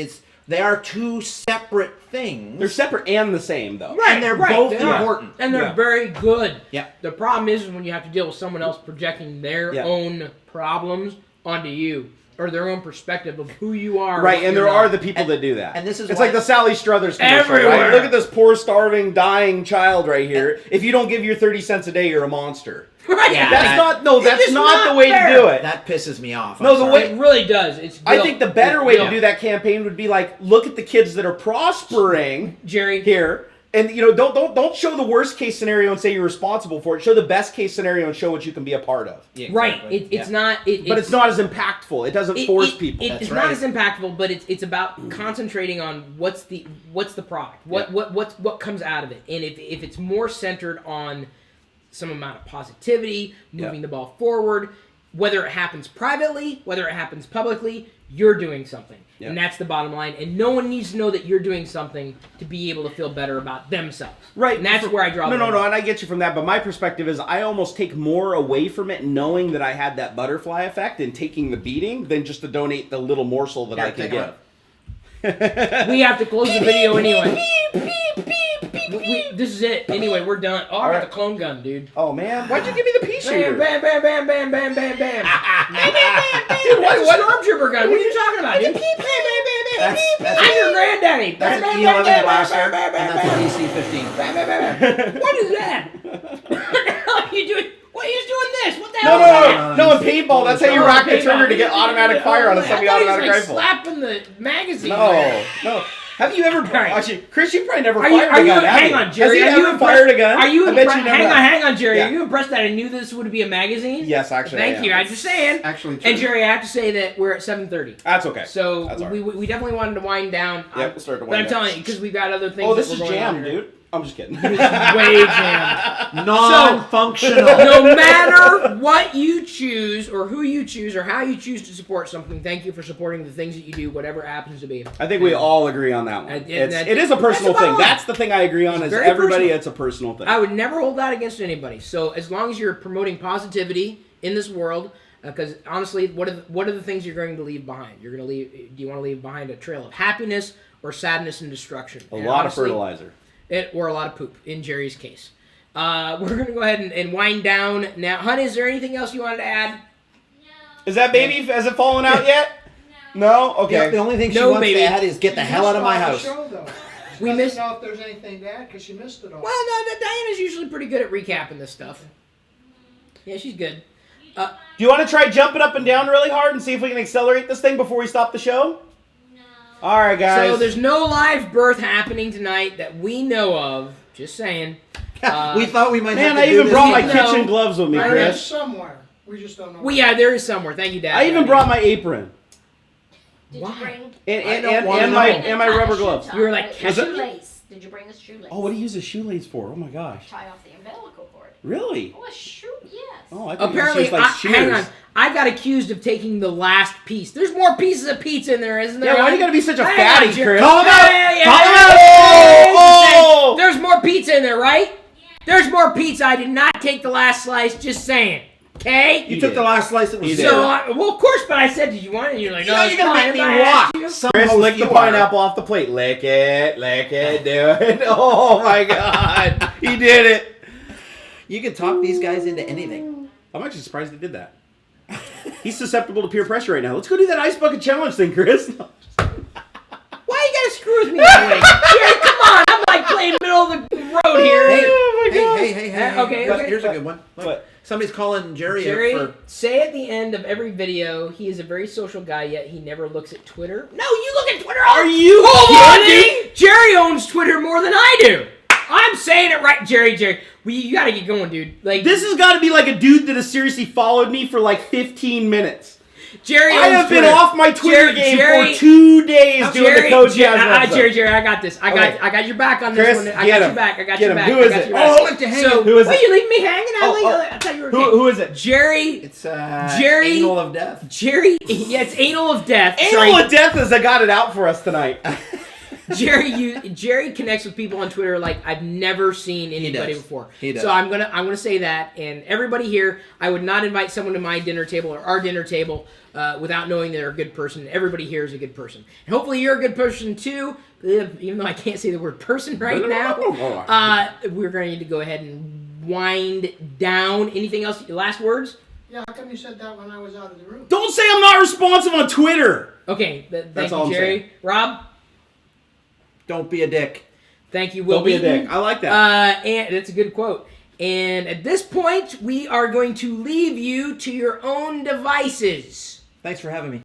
They are two separate things. They're separate and the same, though. Right, And they're right, both they are. important. And they're Yeah. very good. Yeah. The problem is when you have to deal with someone else projecting their Yeah. own problems onto you or their own perspective of who you are. Right, what and you're there are not. the people that do that. and this is it's why- like the Sally Struthers commercial, Everywhere. right? Look at this poor, starving, dying child right here. If you don't give your 30 cents a day, you're a monster. Right. Yeah. That's that's just not not the way fair. to do it. That pisses me off. No, I'm the sorry. way- It really does. It's I guilt. think the better It's way to guilt. do that campaign would be like, look at the kids that are prospering Jerry, here, and don't show the worst case scenario and say you're responsible for it. Show the best case scenario and show what you can be a part of. Yeah, right. exactly. It's not. But it's not as impactful. It doesn't force people. It's That's not right. as impactful, but it's about concentrating on what's the product, what comes out of it, and if it's more centered on some amount of positivity, moving the ball forward, whether it happens privately, whether it happens publicly, you're doing something, and that's the bottom line. And no one needs to know that you're doing something to be able to feel better about themselves. Right, and that's where I draw. No, the line. and I get you from that. But my perspective is, I almost take more away from it, knowing that I had that butterfly effect and taking the beating, than just to donate the little morsel that Here, I can take give. We have to close the video anyway. This is it. Anyway, we're done. Oh, I got Alright. the clone gun, dude. Oh man, why'd you give me the pea shooter? Bam, bam, bam, bam, bam, bam, bam, bam. Dude, what Stormtrooper gun? What are you talking about, dude? That's I'm your granddaddy. That's Bam, an bam, E11 bam, blaster, bam, bam, and bam, that's bam. an EC-15. Bam, bam, bam, bam. What is that? What the hell are you doing? What are you doing this? What the No, hell is that? no, in paintball, that's how you Oh, rack a paintball. trigger to get automatic fire on a I thought he semi-automatic was, rifle. slapping the magazine. man. No. Have you ever? right. Actually, Chris, you probably never Are you, fired are a you, gun. have hang you? on, Jerry. Has Are he you ever fired a gun? Are you I bet impressed? you never. Hang on, Jerry. Yeah. Are you impressed that I knew this would be a magazine? Yes, actually. I Thank am. you. I'm just saying. Actually, And Jerry, I have to say that we're at 7:30. That's okay. So That's all we, right. we definitely wanted to wind down. Yep, we'll start to But wind I'm down. telling you, because we've got other things. Oh, this that is we're going on jam, here. dude. I'm just kidding. This is way jammed. Non-functional. No matter what you choose, or who you choose, or how you choose to support something, thank you for supporting the things that you do, whatever it happens to be. I think we all agree on that one. And It is a personal that's the thing. bottom line. That's the thing I agree on. It's Is very everybody? personal. It's a personal thing. I would never hold that against anybody. So as long as you're promoting positivity in this world, because honestly, what are the things you're going to leave behind? You're going to leave. Do you want to leave behind a trail of happiness or sadness and destruction? A And lot of honestly, fertilizer. or a lot of poop in Jerry's case. We're going to go ahead and wind down now. Hun, is there anything else you wanted to add? Is that baby? Has it fallen out yet? No. Okay. The only thing she No, wants baby. to add is get the hell out of my Just house. off the show, though. We doesn't missed. know if there's anything to add because she missed it all. Well, no, Diana's usually pretty good at recapping this stuff. Yeah, she's good. Do you want to try jumping up and down really hard and see if we can accelerate this thing before we stop the show? No. All right, guys. So there's no live birth happening tonight that we know of. Just saying. We thought we might have Man, to I do even this. brought my No. kitchen gloves with me, There is Chris. somewhere. We just don't know. Well, yeah, there is somewhere. Thank you, Dad. I even brought my apron Did Why? you bring? and my rubber gloves. You were like, a catch it? shoelace. Did you bring a shoelace? Oh, what do you use a shoelace for? Oh my gosh. Tie off the umbilical cord. Really? Oh, a shoe? Yes. Oh, I thought Apparently, you used like hang shears. on. I got accused of taking the last piece. There's more pieces of pizza in there, isn't there? Yeah, why do you gotta be such a Hang fatty, on, Jer- Chris? Call him out! Call him out! Oh! There's more pizza in there, right? There's more pizza. I did not take the last slice. Just saying. Okay? You took the last slice that was You there. did. Well, of course, but I said, did you want it? And you're like, no, You know, it's you're gonna fine. make me I asked walk. you. Some Chris, host lick the you are. pineapple off the plate. Lick it, do it. Oh my God, he did it. You can talk these guys into anything. I'm actually surprised he did that. He's susceptible to peer pressure right now. Let's go do that ice bucket challenge thing, Chris. Why you gotta screw with me that way? Jerry, come on. I'm like playing middle of the road here. Oh my God. Hey. Okay, Look, okay. here's a good one. Look, What? somebody's calling Jerry, Jerry, up for... say at the end of every video, he is a very social guy, yet he never looks at Twitter. No, you look at Twitter all Are you Hold on, kidding? dude. Jerry owns Twitter more than I do. I'm saying it right, Jerry. You gotta get going, dude. Like This has got to be like a dude that has seriously followed me for like 15 minutes. Jerry I owns have been Twitter. off my Twitter game Jerry- for 2 days doing the Code Jazz episode. Jerry, I got this. I got your back on this Chris, one. I get got him. your back. I got Get your him. back. Who I is got it? your Oh, back. left you hanging. So, Who is why it? you leave me hanging? Oh, I thought you were Who is it? Jerry. It's Jerry- anal of death. Jerry. Yeah, it's anal of death. Anal of Death is I got it out for us tonight. Jerry connects with people on Twitter like I've never seen anybody does. before. He does. So I'm gonna say that, and everybody here, I would not invite someone to my dinner table or our dinner table without knowing they're a good person. Everybody here is a good person, and hopefully you're a good person too. Even though I can't say the word person right now, we're going to need to go ahead and wind down. Anything else? Last words? Yeah, how come you said that when I was out of the room? Don't say I'm not responsive on Twitter. Okay, thank all you, I'm Jerry. saying. Rob, Don't be a dick. thank you, Will. Don't be a Beaton. dick. I like that. And that's a good quote. And at this point, we are going to leave you to your own devices. Thanks for having me.